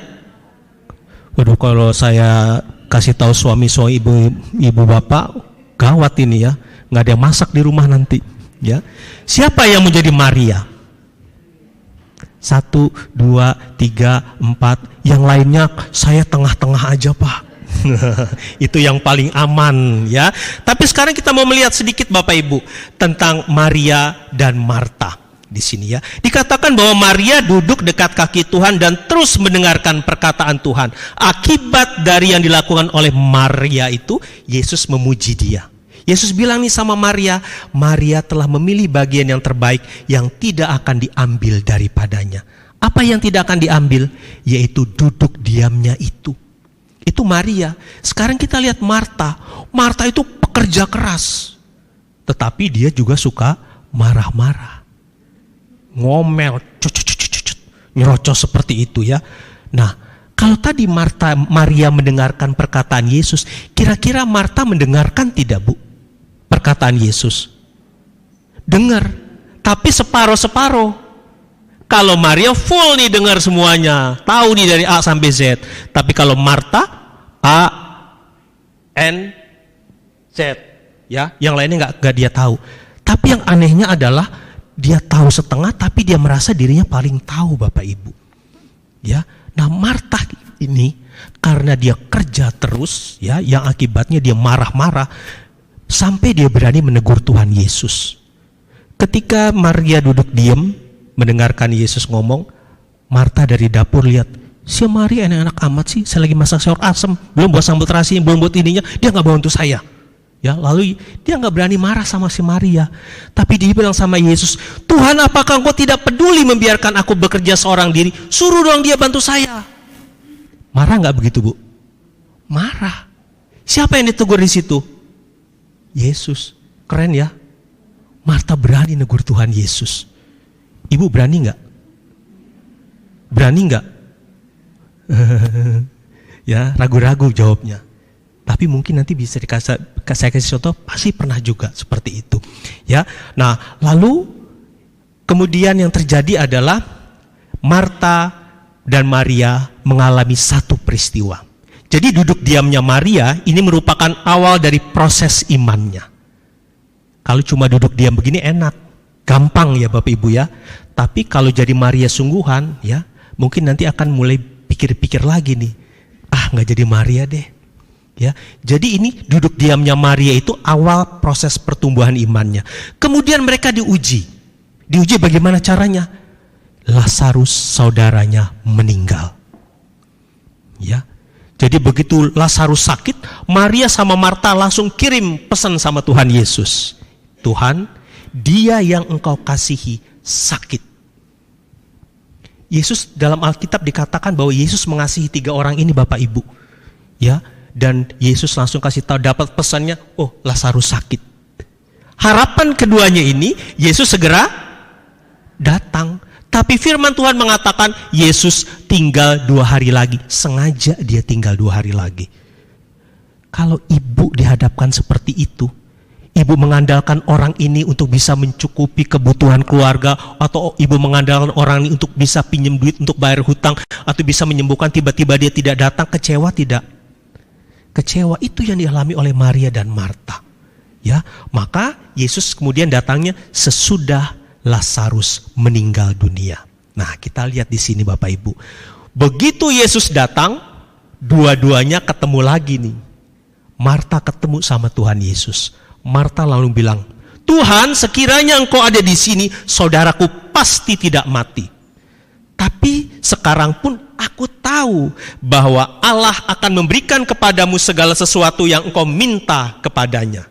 Waduh, kalau saya kasih tahu suami ibu bapak, gawat ini ya, nggak ada yang masak di rumah nanti. Ya, siapa yang mau jadi Maria? 1, 2, 3, 4, yang lainnya saya tengah-tengah aja Pak. Itu yang paling aman ya. Tapi sekarang kita mau melihat sedikit Bapak Ibu tentang Maria dan Marta di sini ya. Dikatakan bahwa Maria duduk dekat kaki Tuhan dan terus mendengarkan perkataan Tuhan. Akibat dari yang dilakukan oleh Maria itu, Yesus memuji dia. Yesus bilang nih sama Maria, Maria telah memilih bagian yang terbaik yang tidak akan diambil daripadanya. Apa yang tidak akan diambil? Yaitu duduk diamnya itu. Itu Maria. Sekarang kita lihat Marta. Marta itu pekerja keras. Tetapi dia juga suka marah-marah. Ngomel, nyerocos seperti itu ya. Nah, kalau tadi Maria mendengarkan perkataan Yesus, kira-kira Marta mendengarkan tidak Bu? Perkataan Yesus. Dengar, tapi separuh-separuh. Kalau Maria full nih dengar semuanya, tahu nih dari A sampai Z. Tapi kalau Marta, A, N, Z, ya, yang lainnya nggak dia tahu. Tapi yang anehnya adalah dia tahu setengah, tapi dia merasa dirinya paling tahu Bapak Ibu. Ya, nah Marta ini karena dia kerja terus, ya, yang akibatnya dia marah-marah sampai dia berani menegur Tuhan Yesus. Ketika Maria duduk diam mendengarkan Yesus ngomong, Marta dari dapur lihat, si Maria enak-enak amat sih, saya lagi masak sayur asem, belum buat sambal terasi, belum buat ininya, dia nggak bantu saya. Ya, lalu dia nggak berani marah sama si Maria, tapi dia bilang sama Yesus, Tuhan, apakah Engkau tidak peduli membiarkan aku bekerja seorang diri? Suruh dong dia bantu saya. Marah nggak begitu Bu? Marah. Siapa yang ditegur di situ? Yesus. Keren ya. Marta berani negur Tuhan Yesus. Ibu berani nggak? Berani nggak? Ya, ragu-ragu jawabnya. Tapi mungkin nanti bisa saya kasih contoh, pasti pernah juga seperti itu. Ya, nah lalu kemudian yang terjadi adalah Marta dan Maria mengalami satu peristiwa. Jadi duduk diamnya Maria ini merupakan awal dari proses imannya. Kalau cuma duduk diam begini enak, gampang ya Bapak Ibu ya. Tapi kalau jadi Maria sungguhan ya, mungkin nanti akan mulai pikir-pikir lagi nih. Ah, nggak jadi Maria deh. Ya, jadi ini duduk diamnya Maria itu awal proses pertumbuhan imannya. Kemudian mereka diuji. Diuji bagaimana caranya? Lazarus saudaranya meninggal. Ya. Jadi begitu Lazarus sakit, Maria sama Marta langsung kirim pesan sama Tuhan Yesus. Tuhan, dia yang Engkau kasihi sakit. Yesus dalam Alkitab dikatakan bahwa Yesus mengasihi 3 orang ini Bapak Ibu. Ya, dan Yesus langsung kasih tahu, dapat pesannya, oh Lazarus sakit. Harapan keduanya ini Yesus segera datang. Tapi firman Tuhan mengatakan Yesus tinggal 2 hari lagi. Sengaja dia tinggal 2 hari lagi. Kalau ibu dihadapkan seperti itu, ibu mengandalkan orang ini untuk bisa mencukupi kebutuhan keluarga, atau ibu mengandalkan orang ini untuk bisa pinjam duit untuk bayar hutang, atau bisa menyembuhkan, tiba-tiba dia tidak datang, kecewa tidak? Kecewa. Itu yang dialami oleh Maria dan Marta. Ya, maka Yesus kemudian datangnya sesudah Lazarus meninggal dunia. Nah, kita lihat di sini Bapak Ibu. Begitu Yesus datang, dua-duanya ketemu lagi nih. Marta ketemu sama Tuhan Yesus. Marta lalu bilang, Tuhan, sekiranya Engkau ada di sini, saudaraku pasti tidak mati. Tapi sekarang pun aku tahu bahwa Allah akan memberikan kepadamu segala sesuatu yang engkau minta kepadanya.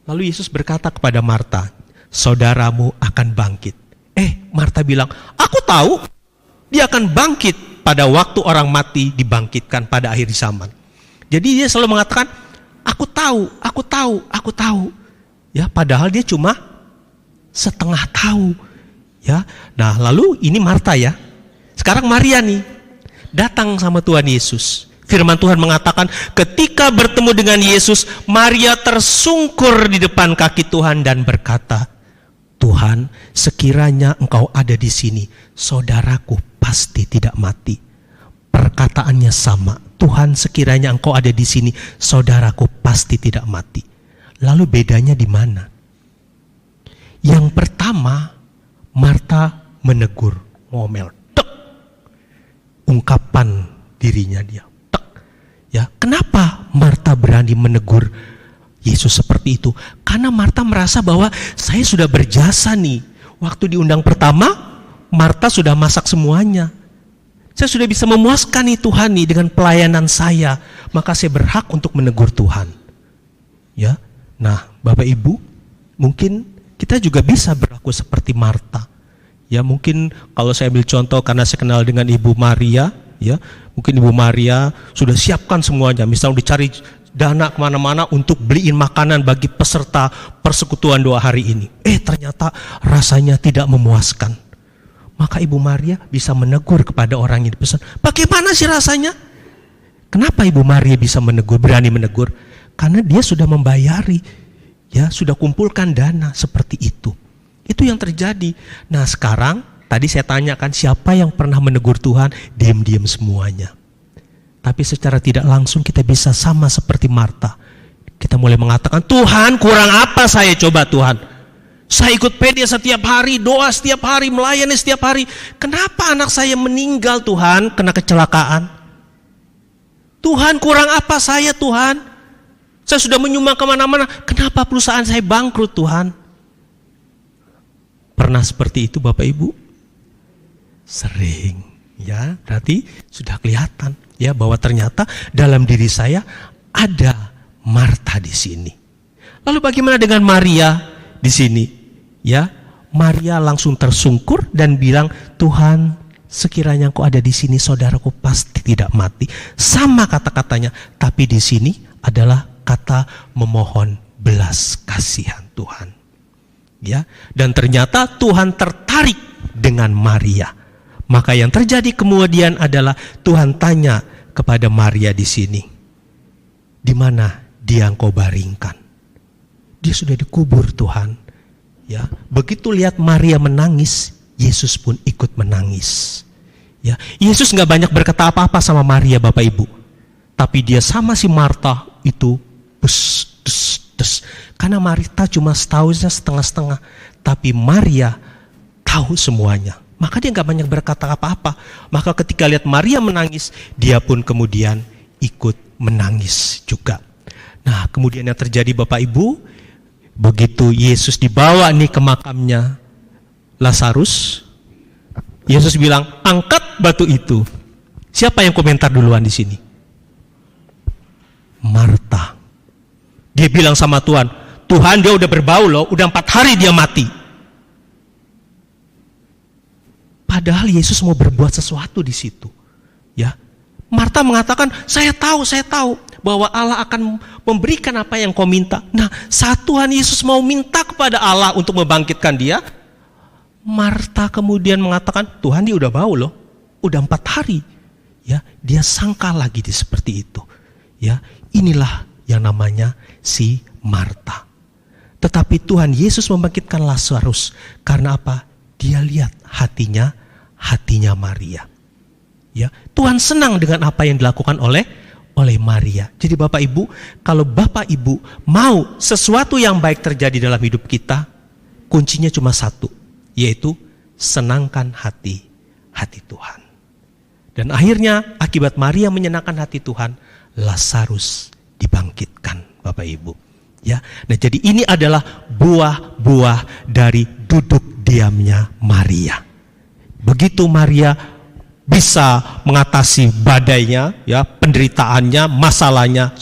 Lalu Yesus berkata kepada Marta, saudaramu akan bangkit. Marta bilang, aku tahu dia akan bangkit. pada waktu orang mati dibangkitkan pada akhir zaman. Jadi dia selalu mengatakan, aku tahu. Ya, padahal dia cuma setengah tahu. Ya. Nah, lalu ini Marta ya. Sekarang Maria nih datang sama Tuhan Yesus. Firman Tuhan mengatakan ketika bertemu dengan Yesus, Maria tersungkur di depan kaki Tuhan dan berkata, Tuhan, sekiranya Engkau ada di sini, saudaraku pasti tidak mati. Perkataannya sama, Tuhan, sekiranya Engkau ada di sini, saudaraku pasti tidak mati. Lalu bedanya di mana? Yang pertama, Marta menegur, ngomel, tek, ungkapan dirinya dia, tek. Ya, kenapa Marta berani menegur Yesus seperti itu? Karena Marta merasa bahwa saya sudah berjasa nih. Waktu diundang pertama, Marta sudah masak semuanya. Saya sudah bisa memuaskan nih Tuhan nih dengan pelayanan saya. Maka saya berhak untuk menegur Tuhan. Ya, nah Bapak Ibu, mungkin kita juga bisa berlaku seperti Marta. Ya, mungkin kalau saya ambil contoh karena saya kenal dengan Ibu Maria, ya, mungkin Ibu Maria sudah siapkan semuanya. Misalnya dicari dana kemana-mana untuk beliin makanan bagi peserta persekutuan doa hari ini. Ternyata rasanya tidak memuaskan. Maka Ibu Maria bisa menegur kepada orang yang dipesan, bagaimana sih rasanya? Kenapa Ibu Maria bisa menegur, berani menegur? Karena dia sudah membayari, ya, sudah kumpulkan dana seperti itu. Itu yang terjadi. Nah sekarang, tadi saya tanyakan siapa yang pernah menegur Tuhan, diam-diam semuanya. Tapi secara tidak langsung kita bisa sama seperti Marta. Kita mulai mengatakan, Tuhan kurang apa saya coba Tuhan? Saya ikut PD setiap hari, doa setiap hari, melayani setiap hari. Kenapa anak saya meninggal Tuhan, kena kecelakaan? Tuhan kurang apa saya Tuhan? Saya sudah menyumbang kemana-mana, kenapa perusahaan saya bangkrut Tuhan? Pernah seperti itu Bapak Ibu? Sering, ya, berarti sudah kelihatan ya bahwa ternyata dalam diri saya ada Marta di sini. Lalu bagaimana dengan Maria di sini? Ya, Maria langsung tersungkur dan bilang, Tuhan, sekiranya Engkau ada di sini, saudaraku pasti tidak mati. Sama kata-katanya, tapi di sini adalah kata memohon belas kasihan Tuhan. Ya, dan ternyata Tuhan tertarik dengan Maria. Maka yang terjadi kemudian adalah Tuhan tanya kepada Maria di sini, di mana dia Engkau baringkan? Dia sudah dikubur Tuhan. Ya, begitu lihat Maria menangis, Yesus pun ikut menangis. Ya, Yesus nggak banyak berkata apa-apa sama Maria Bapak Ibu, tapi dia sama si Marta itu des. Karena Marta cuma tahu setengah-setengah, tapi Maria tahu semuanya. Maka dia nggak banyak berkata apa-apa. Maka ketika lihat Maria menangis, dia pun kemudian ikut menangis juga. Nah, kemudian yang terjadi Bapak Ibu, begitu Yesus dibawa nih ke makamnya Lazarus, Yesus bilang, angkat batu itu. Siapa yang komentar duluan di sini? Marta. Dia bilang sama Tuhan, Tuhan dia udah berbau loh, udah 4 hari dia mati. Padahal Yesus mau berbuat sesuatu di situ. Ya, Marta mengatakan, saya tahu bahwa Allah akan memberikan apa yang kau minta. Nah, saat Tuhan Yesus mau minta kepada Allah untuk membangkitkan dia, Marta kemudian mengatakan, Tuhan dia udah bau loh, udah 4 hari. Ya, dia sangka lagi seperti itu. Ya, inilah yang namanya si Marta. Tetapi Tuhan Yesus membangkitkan Lazarus karena apa? Dia lihat hatinya Maria. Ya, Tuhan senang dengan apa yang dilakukan oleh Maria. Jadi Bapak Ibu, kalau Bapak Ibu mau sesuatu yang baik terjadi dalam hidup kita, kuncinya cuma satu, yaitu senangkan hati Tuhan. Dan akhirnya akibat Maria menyenangkan hati Tuhan, Lazarus dibangkitkan Bapak Ibu. Ya, nah jadi ini adalah buah-buah dari duduk diamnya Maria. Begitu Maria bisa mengatasi badainya, ya, penderitaannya, masalahnya,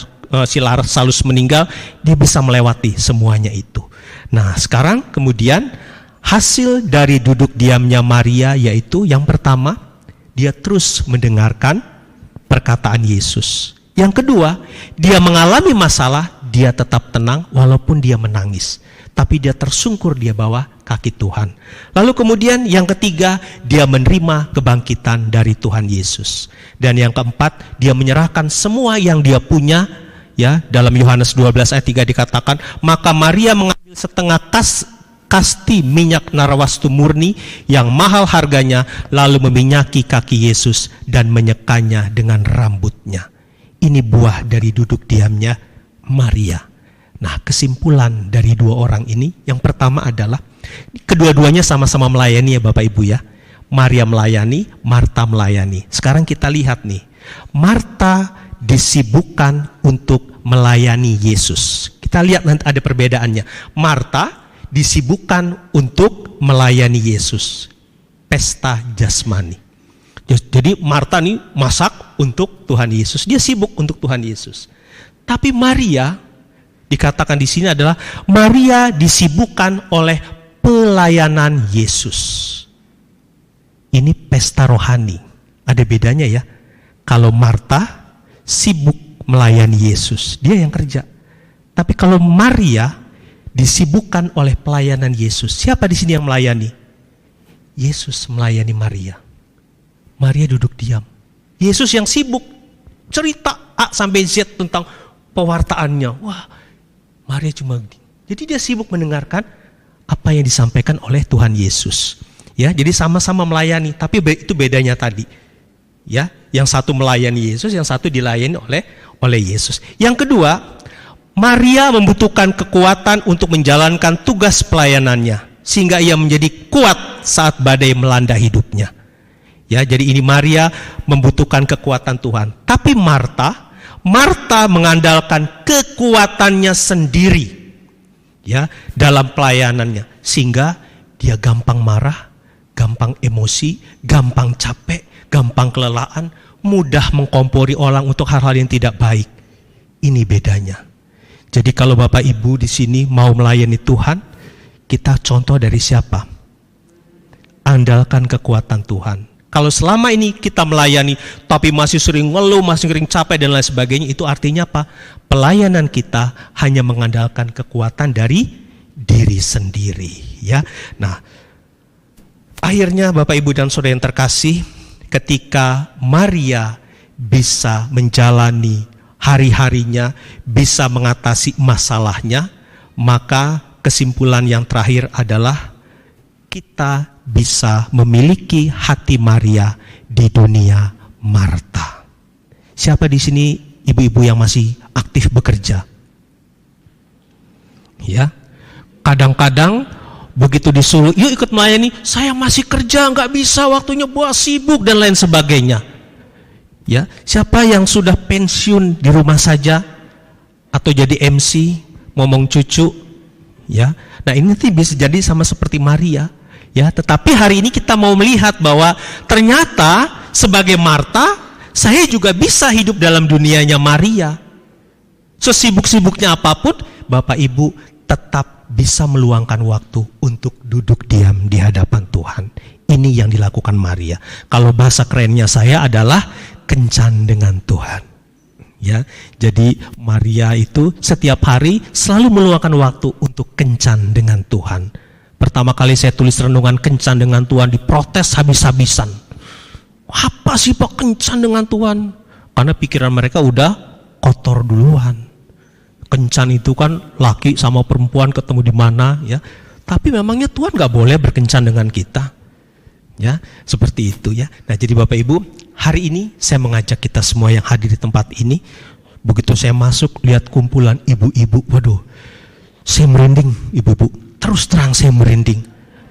si Lazarus meninggal, dia bisa melewati semuanya itu. Nah, sekarang kemudian hasil dari duduk diamnya Maria yaitu yang pertama, dia terus mendengarkan perkataan Yesus. Yang kedua, dia mengalami masalah, dia tetap tenang walaupun dia menangis. Tapi dia tersungkur di bawah kaki Tuhan. Lalu kemudian yang ketiga, dia menerima kebangkitan dari Tuhan Yesus. Dan yang keempat, dia menyerahkan semua yang dia punya. Ya, dalam Yohanes 12 ayat 3 dikatakan, maka Maria mengambil setengah kasti minyak narwastu murni yang mahal harganya, lalu meminyaki kaki Yesus dan menyekanya dengan rambutnya. Ini buah dari duduk diamnya Maria. Nah, kesimpulan dari dua orang ini, yang pertama adalah kedua-duanya sama-sama melayani ya Bapak Ibu ya. Maria melayani, Marta melayani. Sekarang kita lihat nih, Marta disibukkan untuk melayani Yesus. Kita lihat nanti ada perbedaannya. Marta disibukkan untuk melayani Yesus. Pesta jasmani. Jadi Marta nih masak untuk Tuhan Yesus. Dia sibuk untuk Tuhan Yesus. Tapi Maria, dikatakan di sini adalah Maria disibukkan oleh pelayanan Yesus. Ini pesta rohani. Ada bedanya ya. Kalau Marta sibuk melayani Yesus, dia yang kerja. Tapi kalau Maria disibukkan oleh pelayanan Yesus. Siapa di sini yang melayani? Yesus melayani Maria. Maria duduk diam. Yesus yang sibuk cerita A sampai Z tentang pewartaannya. Wah, Maria cuma jadi dia sibuk mendengarkan apa yang disampaikan oleh Tuhan Yesus. Ya, jadi sama-sama melayani, tapi itu bedanya tadi. Ya, yang satu melayani Yesus, yang satu dilayani oleh Yesus. Yang kedua, Maria membutuhkan kekuatan untuk menjalankan tugas pelayanannya sehingga ia menjadi kuat saat badai melanda hidupnya. Ya, jadi ini Maria membutuhkan kekuatan Tuhan. Tapi Marta mengandalkan kekuatannya sendiri. Ya, dalam pelayanannya sehingga dia gampang marah, gampang emosi, gampang capek, gampang kelelahan, mudah mengkompori orang untuk hal-hal yang tidak baik. Ini bedanya. Jadi kalau Bapak Ibu di sini mau melayani Tuhan, kita contoh dari siapa? Andalkan kekuatan Tuhan. Kalau selama ini kita melayani tapi masih sering ngeluh, masih sering capek dan lain sebagainya, itu artinya apa? Pelayanan kita hanya mengandalkan kekuatan dari diri sendiri, ya. Nah, akhirnya Bapak Ibu dan Saudara yang terkasih, ketika Maria bisa menjalani hari-harinya, bisa mengatasi masalahnya, maka kesimpulan yang terakhir adalah kita bisa memiliki hati Maria di dunia Marta. Siapa di sini ibu-ibu yang masih aktif bekerja? Ya, kadang-kadang begitu disuruh, yuk ikut melayani, saya masih kerja, nggak bisa, waktunya buat sibuk dan lain sebagainya. Ya, siapa yang sudah pensiun di rumah saja atau jadi MC, ngomong cucu, ya. Nah, ini nanti bisa jadi sama seperti Maria. Ya, tetapi hari ini kita mau melihat bahwa ternyata sebagai Marta, saya juga bisa hidup dalam dunianya Maria. Sesibuk-sibuknya apapun, Bapak Ibu tetap bisa meluangkan waktu untuk duduk diam di hadapan Tuhan. Ini yang dilakukan Maria. Kalau bahasa kerennya saya adalah kencan dengan Tuhan. Ya, jadi Maria itu setiap hari selalu meluangkan waktu untuk kencan dengan Tuhan. Pertama kali saya tulis renungan kencan dengan Tuhan, diprotes habis-habisan. Apa sih Pak kencan dengan Tuhan? Karena pikiran mereka udah kotor duluan. Kencan itu kan laki sama perempuan ketemu di mana, ya. Tapi memangnya Tuhan nggak boleh berkencan dengan kita, ya, seperti itu ya. Nah, jadi Bapak Ibu, hari ini saya mengajak kita semua yang hadir di tempat ini. Begitu saya masuk lihat kumpulan ibu-ibu, waduh, saya merinding ibu-ibu. Terus terang saya merinding.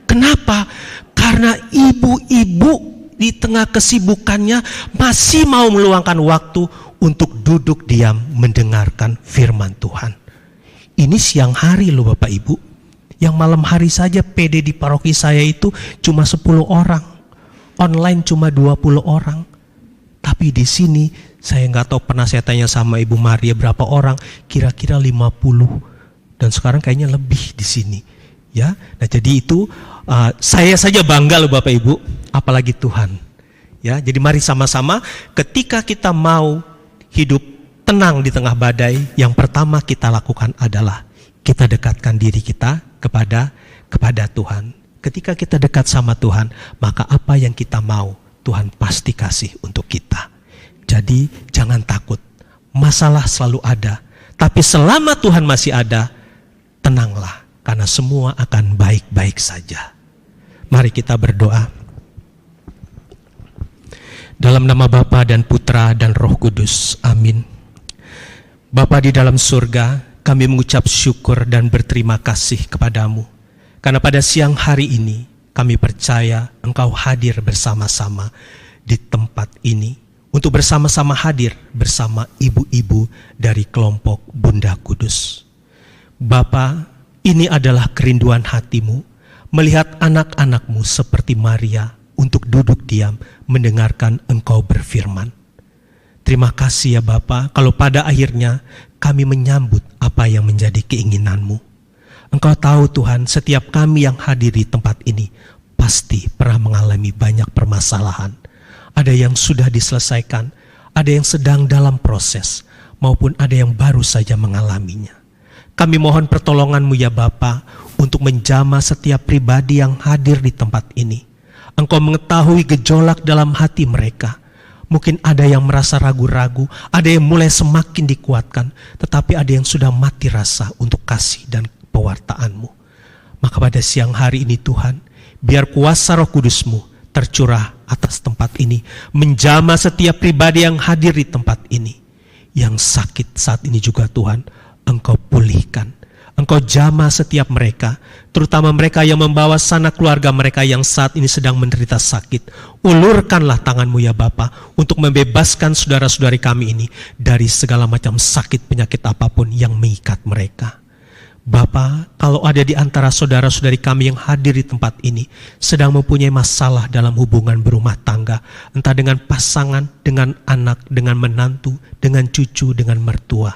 Kenapa? Karena ibu-ibu di tengah kesibukannya masih mau meluangkan waktu untuk duduk diam mendengarkan firman Tuhan. Ini siang hari loh Bapak Ibu. Yang malam hari saja PD di paroki saya itu cuma 10 orang. Online cuma 20 orang. Tapi di sini saya nggak tahu, pernah saya tanya sama Ibu Maria berapa orang, kira-kira 50. Dan sekarang kayaknya lebih di sini. Ya, nah jadi itu saya saja bangga loh Bapak Ibu, apalagi Tuhan Ya, jadi mari sama-sama ketika kita mau hidup tenang di tengah badai, yang pertama kita lakukan adalah kita dekatkan diri kita kepada Tuhan. Ketika kita dekat sama Tuhan, maka apa yang kita mau, Tuhan pasti kasih untuk kita. Jadi jangan takut, masalah selalu ada. Tapi selama Tuhan masih ada, tenanglah, karena semua akan baik-baik saja. Mari kita berdoa. Dalam nama Bapa dan Putra dan Roh Kudus, amin. Bapa di dalam surga, kami mengucap syukur dan berterima kasih kepadamu. Karena pada siang hari ini, kami percaya Engkau hadir bersama-sama di tempat ini. Untuk bersama-sama hadir bersama ibu-ibu dari kelompok Bunda Kudus. Bapa, ini adalah kerinduan hatimu, melihat anak-anakmu seperti Maria, untuk duduk diam mendengarkan Engkau berfirman. Terima kasih ya Bapa, kalau pada akhirnya kami menyambut apa yang menjadi keinginan-Mu. Engkau tahu Tuhan, setiap kami yang hadir di tempat ini pasti pernah mengalami banyak permasalahan. Ada yang sudah diselesaikan, ada yang sedang dalam proses, maupun ada yang baru saja mengalaminya. Kami mohon pertolongan-Mu ya Bapa, untuk menjamah setiap pribadi yang hadir di tempat ini. Engkau mengetahui gejolak dalam hati mereka. Mungkin ada yang merasa ragu-ragu, ada yang mulai semakin dikuatkan, tetapi ada yang sudah mati rasa untuk kasih dan pewartaan-Mu. Maka pada siang hari ini Tuhan, biar kuasa Roh Kudus-Mu tercurah atas tempat ini, menjamah setiap pribadi yang hadir di tempat ini. Yang sakit saat ini juga Tuhan, Engkau pulihkan. Engkau jamah setiap mereka, terutama mereka yang membawa sanak keluarga mereka yang saat ini sedang menderita sakit. Ulurkanlah tangan-Mu ya Bapa, untuk membebaskan saudara-saudari kami ini dari segala macam sakit penyakit apapun yang mengikat mereka. Bapa, kalau ada di antara saudara-saudari kami yang hadir di tempat ini, sedang mempunyai masalah dalam hubungan berumah tangga, entah dengan pasangan, dengan anak, dengan menantu, dengan cucu, dengan mertua,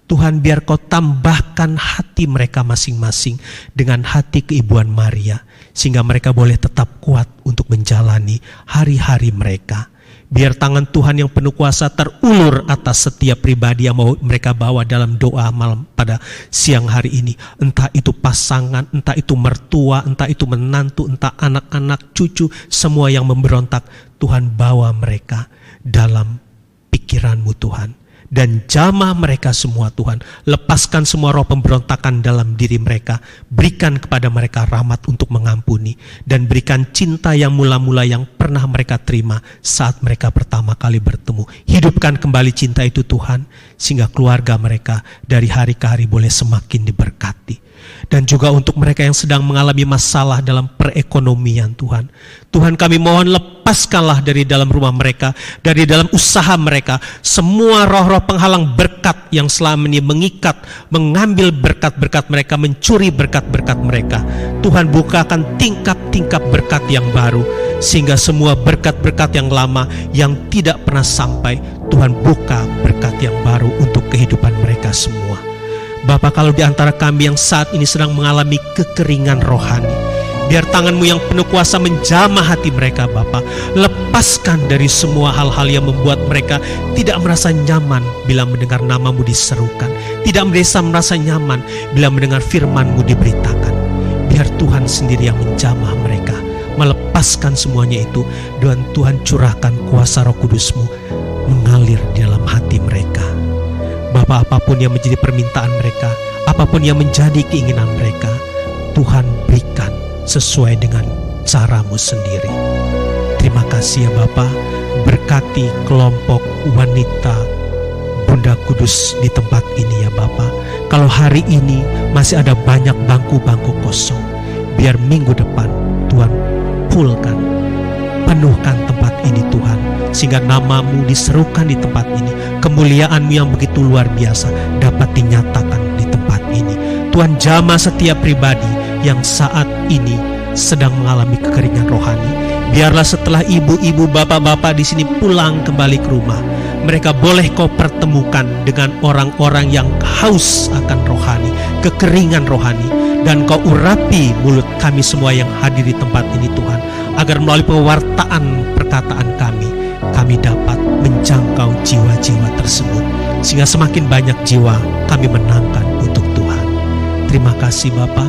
Tuhan, biar Kau tambahkan hati mereka masing-masing dengan hati keibuan Maria, sehingga mereka boleh tetap kuat untuk menjalani hari-hari mereka. Biar tangan Tuhan yang penuh kuasa terulur atas setiap pribadi yang mau mereka bawa dalam doa malam pada siang hari ini. Entah itu pasangan, entah itu mertua, entah itu menantu, entah anak-anak, cucu, semua yang memberontak. Tuhan, bawa mereka dalam pikiran-Mu Tuhan. Dan jamah mereka semua Tuhan. Lepaskan semua roh pemberontakan dalam diri mereka. Berikan kepada mereka rahmat untuk mengampuni. Dan berikan cinta yang mula-mula yang pernah mereka terima saat mereka pertama kali bertemu. Hidupkan kembali cinta itu Tuhan, sehingga keluarga mereka dari hari ke hari boleh semakin diberkati. Dan juga untuk mereka yang sedang mengalami masalah dalam perekonomian Tuhan. Tuhan, kami mohon lepaskanlah dari dalam rumah mereka, dari dalam usaha mereka, semua roh-roh penghalang berkat yang selama ini mengikat, mengambil berkat-berkat mereka, mencuri berkat-berkat mereka. Tuhan, bukakan tingkap-tingkap berkat yang baru, sehingga semua berkat-berkat yang lama yang tidak pernah sampai, Tuhan buka berkat yang baru untuk kehidupan mereka semua. Bapa, kalau di antara kami yang saat ini sedang mengalami kekeringan rohani, biar tangan-Mu yang penuh kuasa menjamah hati mereka Bapa. Lepaskan dari semua hal-hal yang membuat mereka tidak merasa nyaman bila mendengar nama-Mu diserukan, tidak merasa nyaman bila mendengar firman-Mu diberitakan. Biar Tuhan sendiri yang menjamah mereka, melepaskan semuanya itu, dan Tuhan curahkan kuasa Roh Kudus-Mu mengalir di dalam hati mereka. Bapa, apapun yang menjadi permintaan mereka, apapun yang menjadi keinginan mereka, Tuhan berikan sesuai dengan cara-Mu sendiri. Terima kasih ya Bapa, berkati kelompok wanita Bunda Kudus di tempat ini ya Bapa. Kalau hari ini masih ada banyak bangku-bangku kosong, biar minggu depan Tuhan fullkan, penuhkan tempat ini Tuhan, sehingga nama-Mu diserukan di tempat ini, kemuliaan-Mu yang begitu luar biasa dapat dinyatakan di tempat ini. Tuhan, jamah setiap pribadi yang saat ini sedang mengalami kekeringan rohani. Biarlah setelah ibu-ibu, bapak-bapak di sini pulang kembali ke rumah, mereka boleh Kau pertemukan dengan orang-orang yang haus akan rohani, kekeringan rohani, dan Kau urapi mulut kami semua yang hadir di tempat ini Tuhan, agar melalui pewartaan perkataan kami, kami dapat menjangkau jiwa-jiwa tersebut, sehingga semakin banyak jiwa kami menangkan untuk Tuhan. Terima kasih Bapa,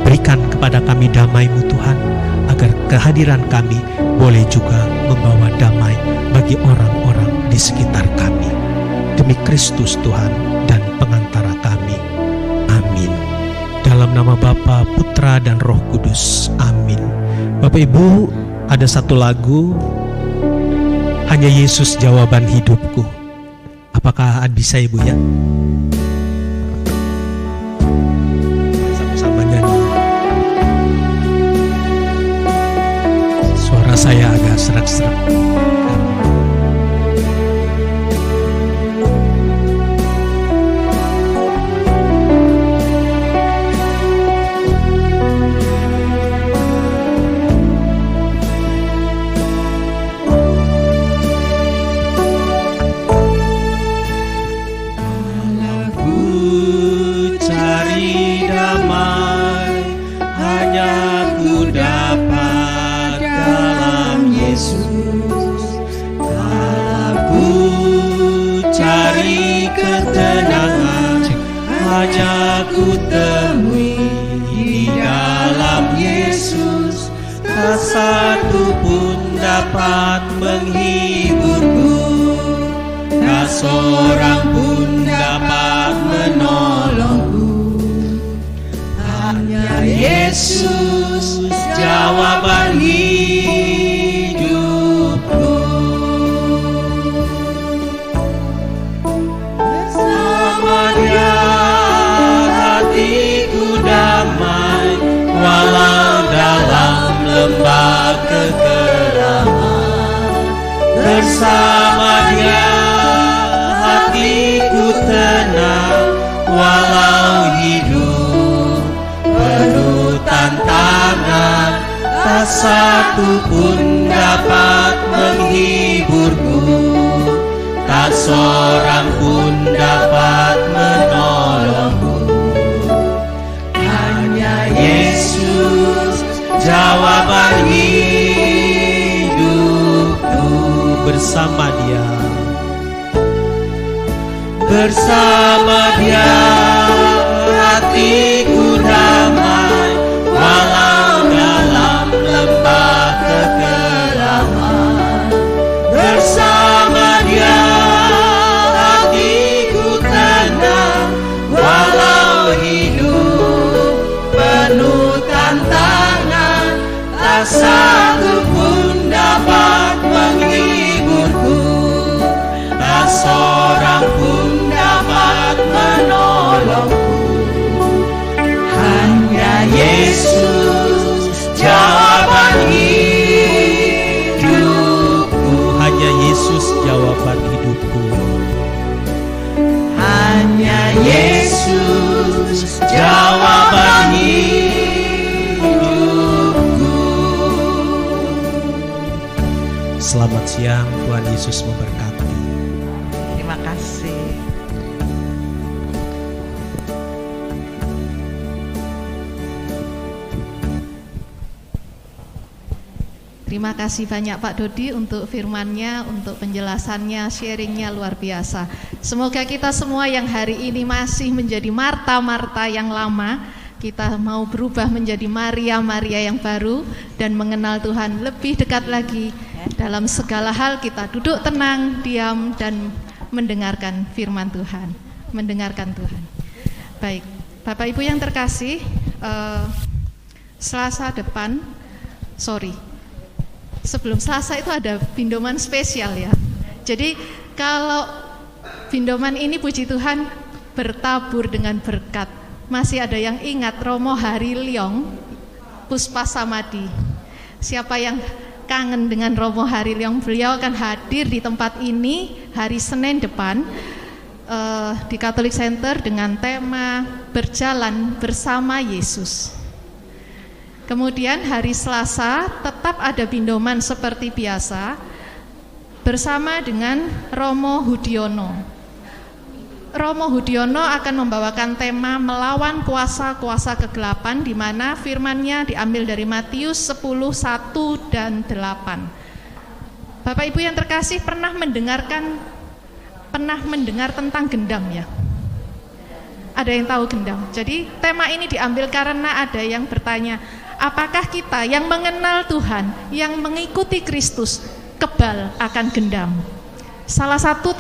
berikan kepada kami damai-Mu Tuhan, agar kehadiran kami boleh juga membawa damai bagi orang-orang di sekitar kami. Demi Kristus Tuhan dan pengantara kami. Amin. Dalam nama Bapa, Putra, dan Roh Kudus. Amin. Bapak Ibu, ada satu lagu, Hanya Yesus Jawaban Hidupku. Apakah bisa Ibu ya? Sama-sama nyanyi. Suara saya agak serak-serak. Hanya ku temui di dalam Yesus, tak satu pun dapat menghiburku, tak seorang pun dapat menolongku. Hanya Yesus jawaban hidupku. Bersama Dia walau dalam lembah kegelapan, bersama Dia hatiku tenang. Walau hidup penuh tantangan, tak satu pun dapat menghiburku, tak seorang pun dapat menolongku. Yesus jawaban hidupku. Bersama Dia, bersama Dia hatiku damai, walau dalam lembah kegelapan. Bersama Dia hatiku tenang, walau hidup penuh tantangan, tak satu pun dapat menghiburku, tak seorang pun dapat menolongku. Hanya Yesus jawaban hidupku. hanya Yesus jawaban hidupku. Hanya Yesus jawaban hidupku. Selamat siang, Tuhan Yesus memberkati. Terima kasih. Terima kasih banyak Pak Dodi untuk firman-Nya, untuk penjelasannya, sharing-nya luar biasa. Semoga kita semua yang hari ini masih menjadi Marta-Marta yang lama, kita mau berubah menjadi Maria-Maria yang baru dan mengenal Tuhan lebih dekat lagi. Dalam segala hal kita duduk tenang, diam, dan mendengarkan firman Tuhan, mendengarkan Tuhan. Baik, Bapak Ibu yang terkasih, sebelum Selasa itu ada bindoman spesial ya. Jadi kalau bindoman ini puji Tuhan bertabur dengan berkat. Masih ada yang ingat Romo Harilyong Puspasamadi? Siapa yang kangen dengan Romo Harilyong? Beliau akan hadir di tempat ini hari Senin depan di Catholic Center dengan tema Berjalan Bersama Yesus. Kemudian hari Selasa tetap ada bindoman seperti biasa bersama dengan Romo Hudiono. Romo Hudiono akan membawakan tema melawan kuasa-kuasa kegelapan, di mana firman-Nya diambil dari Matius 10:1 dan 8. Bapak Ibu yang terkasih pernah mendengar tentang gendam ya? Ada yang tahu gendam? Jadi tema ini diambil karena ada yang bertanya, apakah kita yang mengenal Tuhan, yang mengikuti Kristus, kebal akan gendam? Salah satu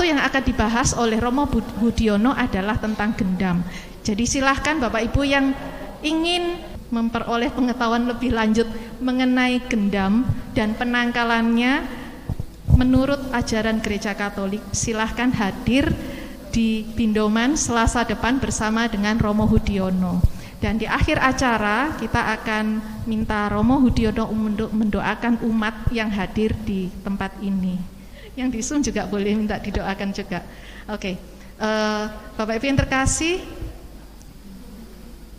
yang akan dibahas oleh Romo Budiono adalah tentang gendam. Jadi silahkan Bapak Ibu yang ingin memperoleh pengetahuan lebih lanjut mengenai gendam dan penangkalannya menurut ajaran Gereja Katolik, silahkan hadir di Pindoman Selasa depan bersama dengan Romo Hudiono. Dan di akhir acara kita akan minta Romo Hudiono untuk mendoakan umat yang hadir di tempat ini. Yang di Zoom juga boleh minta didoakan juga. Oke, Bapak Ibu yang terkasih,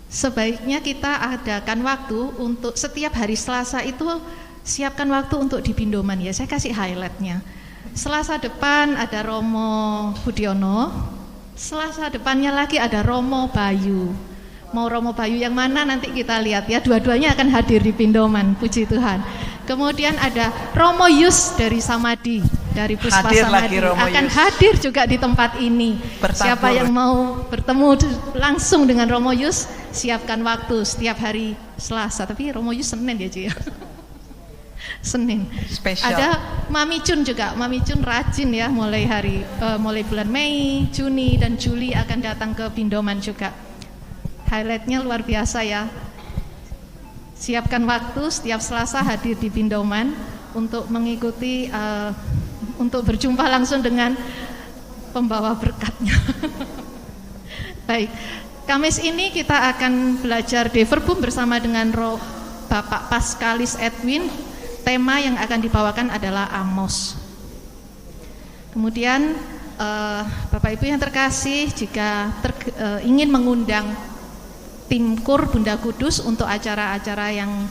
sebaiknya kita adakan waktu untuk setiap hari Selasa itu siapkan waktu untuk di Pindoman ya. Saya kasih highlightnya. Selasa depan ada Romo Budiono, Selasa depannya lagi ada Romo Bayu. Mau Romo Bayu yang mana nanti kita lihat ya, dua-duanya akan hadir di Pindoman, puji Tuhan. Kemudian ada Romo Yus dari Samadi, dari Puspa Samadi akan hadir juga di tempat ini. Siapa yang mau bertemu langsung dengan Romo Yus, siapkan waktu setiap hari Selasa. Tapi Romo Yus Senin ya Ci ya. Senin. Spesial. Ada Mami Cun juga. Mami Cun rajin ya, mulai bulan Mei, Juni dan Juli akan datang ke Pindoman juga. Highlightnya luar biasa ya. Siapkan waktu setiap Selasa hadir di Pindoman untuk mengikuti untuk berjumpa langsung dengan pembawa berkatnya. Baik, Kamis ini kita akan belajar De Verbum bersama dengan Bapak Paskalis Edwin. Tema yang akan dibawakan adalah Amos. Kemudian Bapak Ibu yang terkasih, jika ingin mengundang tim KUR Bunda Kudus untuk acara-acara yang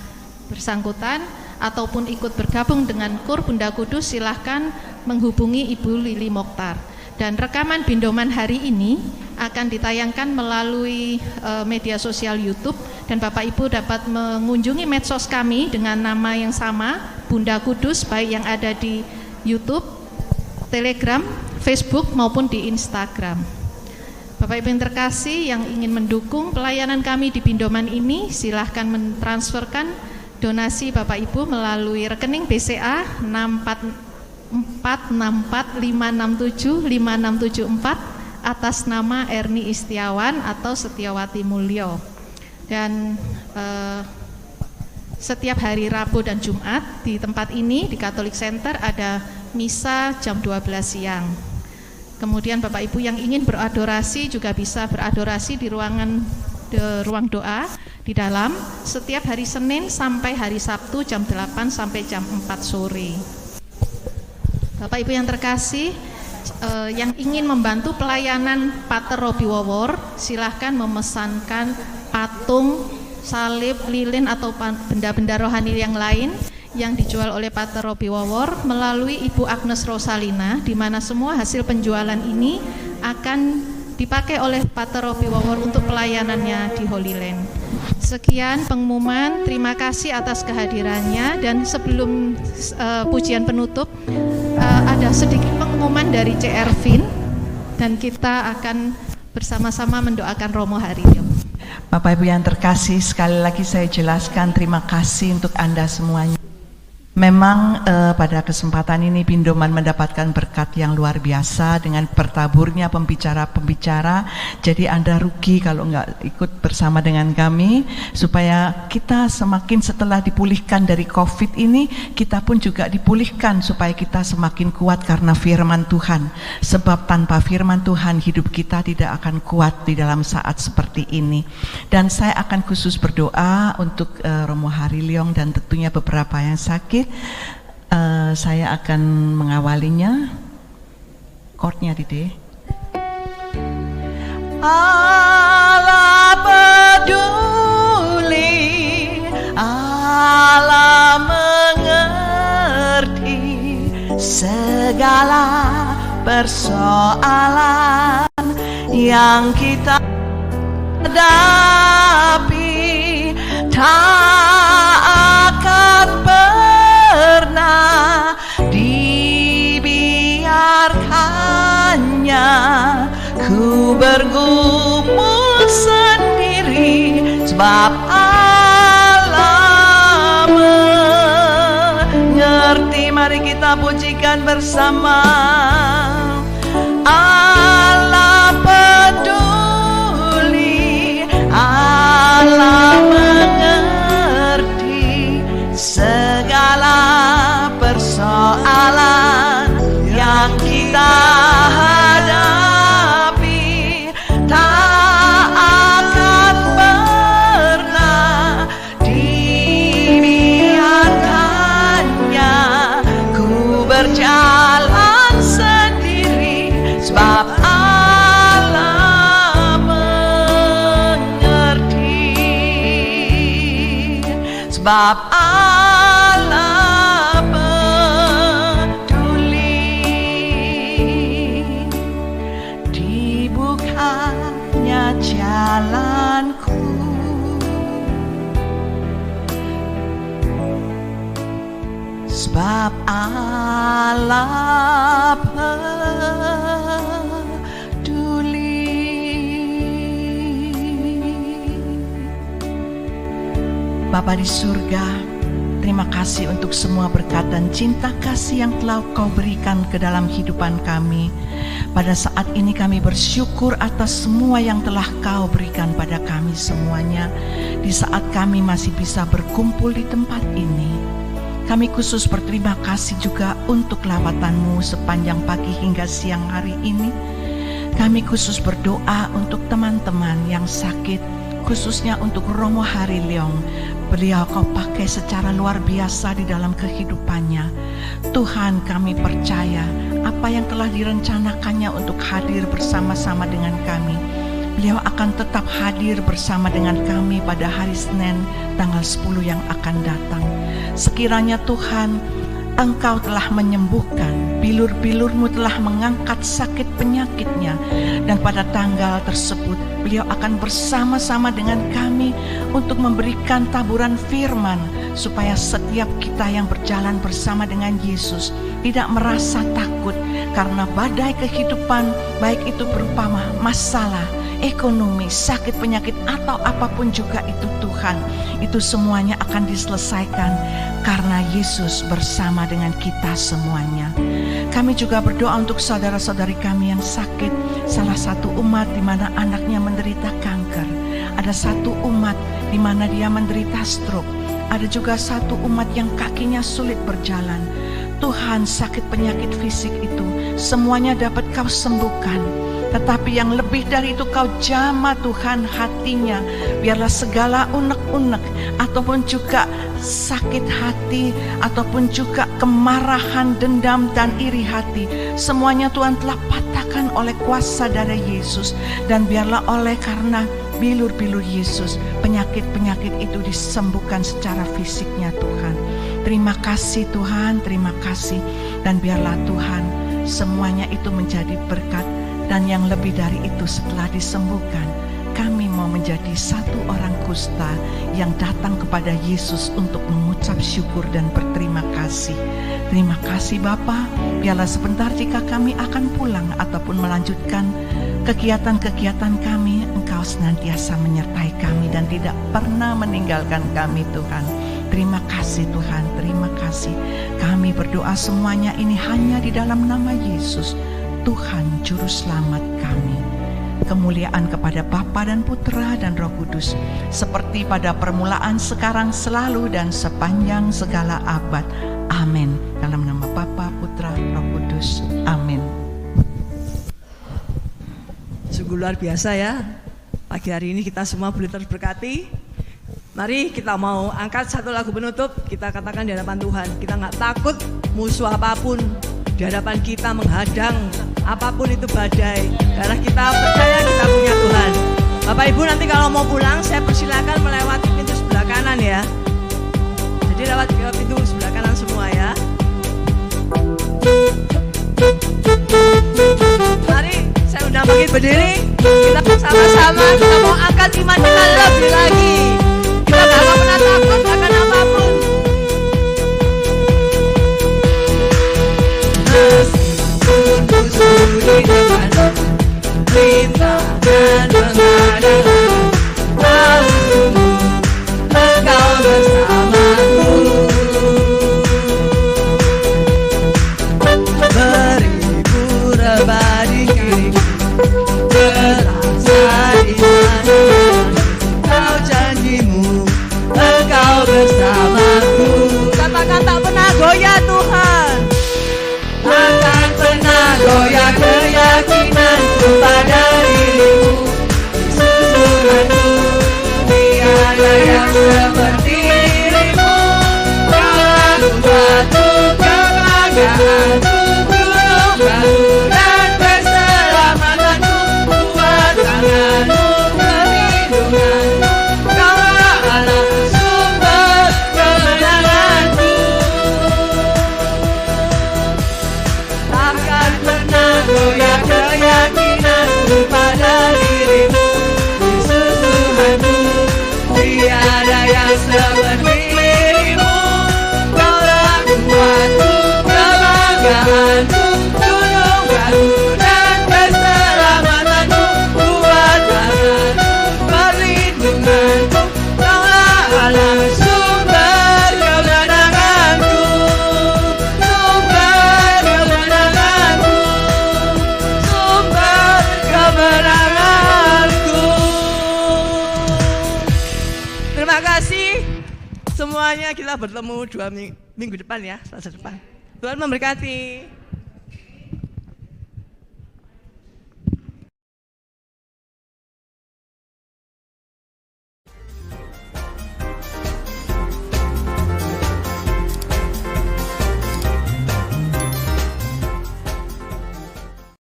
bersangkutan ataupun ikut bergabung dengan KUR Bunda Kudus, silahkan menghubungi Ibu Lili Mokhtar. Dan rekaman Pindoman hari ini akan ditayangkan melalui media sosial YouTube, dan Bapak Ibu dapat mengunjungi medsos kami dengan nama yang sama, Bunda Kudus, baik yang ada di YouTube, Telegram, Facebook maupun di Instagram. Bapak Ibu yang terkasih yang ingin mendukung pelayanan kami di Pindoman ini, silahkan mentransferkan donasi Bapak Ibu melalui rekening BCA 64645675675674 atas nama Erni Istiawan atau Setiawati Mulyo. Dan setiap hari Rabu dan Jumat di tempat ini di Catholic Center ada misa jam 12 siang. Kemudian Bapak Ibu yang ingin beradorasi juga bisa beradorasi di ruang doa di dalam setiap hari Senin sampai hari Sabtu jam 8 sampai jam 4 sore. Bapak Ibu yang terkasih, yang ingin membantu pelayanan Pater Robi Wawor, silahkan memesankan patung, salib, lilin atau benda-benda rohani yang lain yang dijual oleh Pater Robi Wawor melalui Ibu Agnes Rosalina, di mana semua hasil penjualan ini akan dipakai oleh Pater Robi Wawor untuk pelayanannya di Holy Land. Sekian pengumuman, terima kasih atas kehadirannya. Dan sebelum pujian penutup, ada sedikit pengumuman dari CR Vin, dan kita akan bersama-sama mendoakan Romo hari ini. Bapak Ibu yang terkasih, sekali lagi saya jelaskan terima kasih untuk Anda semuanya. Memang pada kesempatan ini Pindoman mendapatkan berkat yang luar biasa dengan bertaburnya pembicara-pembicara. Jadi Anda rugi kalau nggak ikut bersama dengan kami, supaya kita semakin setelah dipulihkan dari COVID ini, kita pun juga dipulihkan supaya kita semakin kuat karena firman Tuhan. Sebab tanpa firman Tuhan hidup kita tidak akan kuat di dalam saat seperti ini. Dan saya akan khusus berdoa untuk Romo Harilyong dan tentunya beberapa yang sakit. Saya akan mengawalinya. Chordnya Dede. Allah peduli, Allah mengerti segala persoalan yang kita hadapi, tak akan pernah bergumul sendiri, sebab Allah mengerti. Mari kita pujikan bersama. Allah peduli, Allah mengerti segala persoalan yang kita hadapi. Tak akan pernah dibiarkannya ku berjalan sendiri, sebab Allah mengerti, sebab Allah peduli. Dibukanya jalanku, sebab Allah peduli. Bapa di surga, terima kasih untuk semua berkat dan cinta kasih yang telah Kau berikan ke dalam kehidupan kami. Pada saat ini kami bersyukur atas semua yang telah Kau berikan pada kami semuanya. Di saat kami masih bisa berkumpul di tempat ini, kami khusus berterima kasih juga untuk lawatan-Mu sepanjang pagi hingga siang hari ini. Kami khusus berdoa untuk teman-teman yang sakit, khususnya untuk Romo Hari Leong. Beliau Kau pakai secara luar biasa di dalam kehidupannya. Tuhan, kami percaya apa yang telah direncanakannya untuk hadir bersama-sama dengan kami, beliau akan tetap hadir bersama dengan kami pada hari Senin tanggal 10 yang akan datang. Sekiranya Tuhan, Engkau telah menyembuhkan, bilur-bilur-Mu telah mengangkat sakit penyakitnya, dan pada tanggal tersebut beliau akan bersama-sama dengan kami untuk memberikan taburan firman, supaya setiap kita yang berjalan bersama dengan Yesus tidak merasa takut karena badai kehidupan, baik itu berupa masalah ekonomi, sakit penyakit, atau apapun juga itu Tuhan, itu semuanya akan diselesaikan karena Yesus bersama dengan kita semuanya. Kami juga berdoa untuk saudara-saudari kami yang sakit, salah satu umat di mana anaknya menderita kanker, ada satu umat di mana dia menderita stroke, ada juga satu umat yang kakinya sulit berjalan. Tuhan, sakit penyakit fisik itu semuanya dapat Kau sembuhkan. Tetapi yang lebih dari itu, Kau jamah Tuhan hatinya. Biarlah segala unek-unek ataupun juga sakit hati, ataupun juga kemarahan, dendam, dan iri hati, semuanya Tuhan telah patahkan oleh kuasa darah Yesus. Dan biarlah oleh karena bilur-bilur Yesus, penyakit-penyakit itu disembuhkan secara fisiknya Tuhan. Terima kasih Tuhan, terima kasih. Dan biarlah Tuhan, semuanya itu menjadi berkat. Dan yang lebih dari itu, setelah disembuhkan, kami mau menjadi satu orang kusta yang datang kepada Yesus untuk mengucap syukur dan berterima kasih. Terima kasih Bapa. Biarlah sebentar jika kami akan pulang ataupun melanjutkan kegiatan-kegiatan kami, Engkau senantiasa menyertai kami dan tidak pernah meninggalkan kami Tuhan. Terima kasih Tuhan, terima kasih. Kami berdoa semuanya ini hanya di dalam nama Yesus, Tuhan Juru Selamat kami. Kemuliaan kepada Bapa dan Putra dan Roh Kudus, seperti pada permulaan, sekarang, selalu, dan sepanjang segala abad. Amin. Dalam nama Bapa, Putra, Roh Kudus. Amin. Sungguh luar biasa ya. Pagi hari ini kita semua boleh terberkati. Mari kita mau angkat satu lagu penutup. Kita katakan di hadapan Tuhan, kita gak takut musuh apapun di hadapan kita menghadang, apapun itu badai, karena kita percaya kita punya Tuhan. Bapak Ibu nanti kalau mau pulang, saya persilakan melewati pintu sebelah kanan ya. Jadi lewat ke pintu sebelah kanan semua ya. Mari saya undang bangkit berdiri. Kita bersama-sama, kita mau angkat iman kita lebih lagi. Kita gak akan pernah takut akan apapun. Sungguh-sungguh di depan, perintah goyah Tuhan. Takkan pernah goyah keyakinanku pada dirimu. Yesus Tuhanku, tiada yang seperti dirimu. Kaulah kuatku, kebanggaanku, gunung batu dan keselamatanku. Kuat tanganmu, perlindunganmu. Kaulah Allah sumber kemenanganku. Takkan pernah goyah keyakinanku pada dirimu. Yesus Tuhanku, tiada yang seperti dirimu. Kaulah kuatku, kebanggaanku, gunung batu dan keselamatanku. Kuat tanganku, perlindunganku. Kaulah Allah sumber kemenanganku. Sumber kemenanganku. Sumber kemenanganku. Terima kasih semuanya, kita bertemu 2 minggu depan ya, Selasa depan. Tuhan memberkati.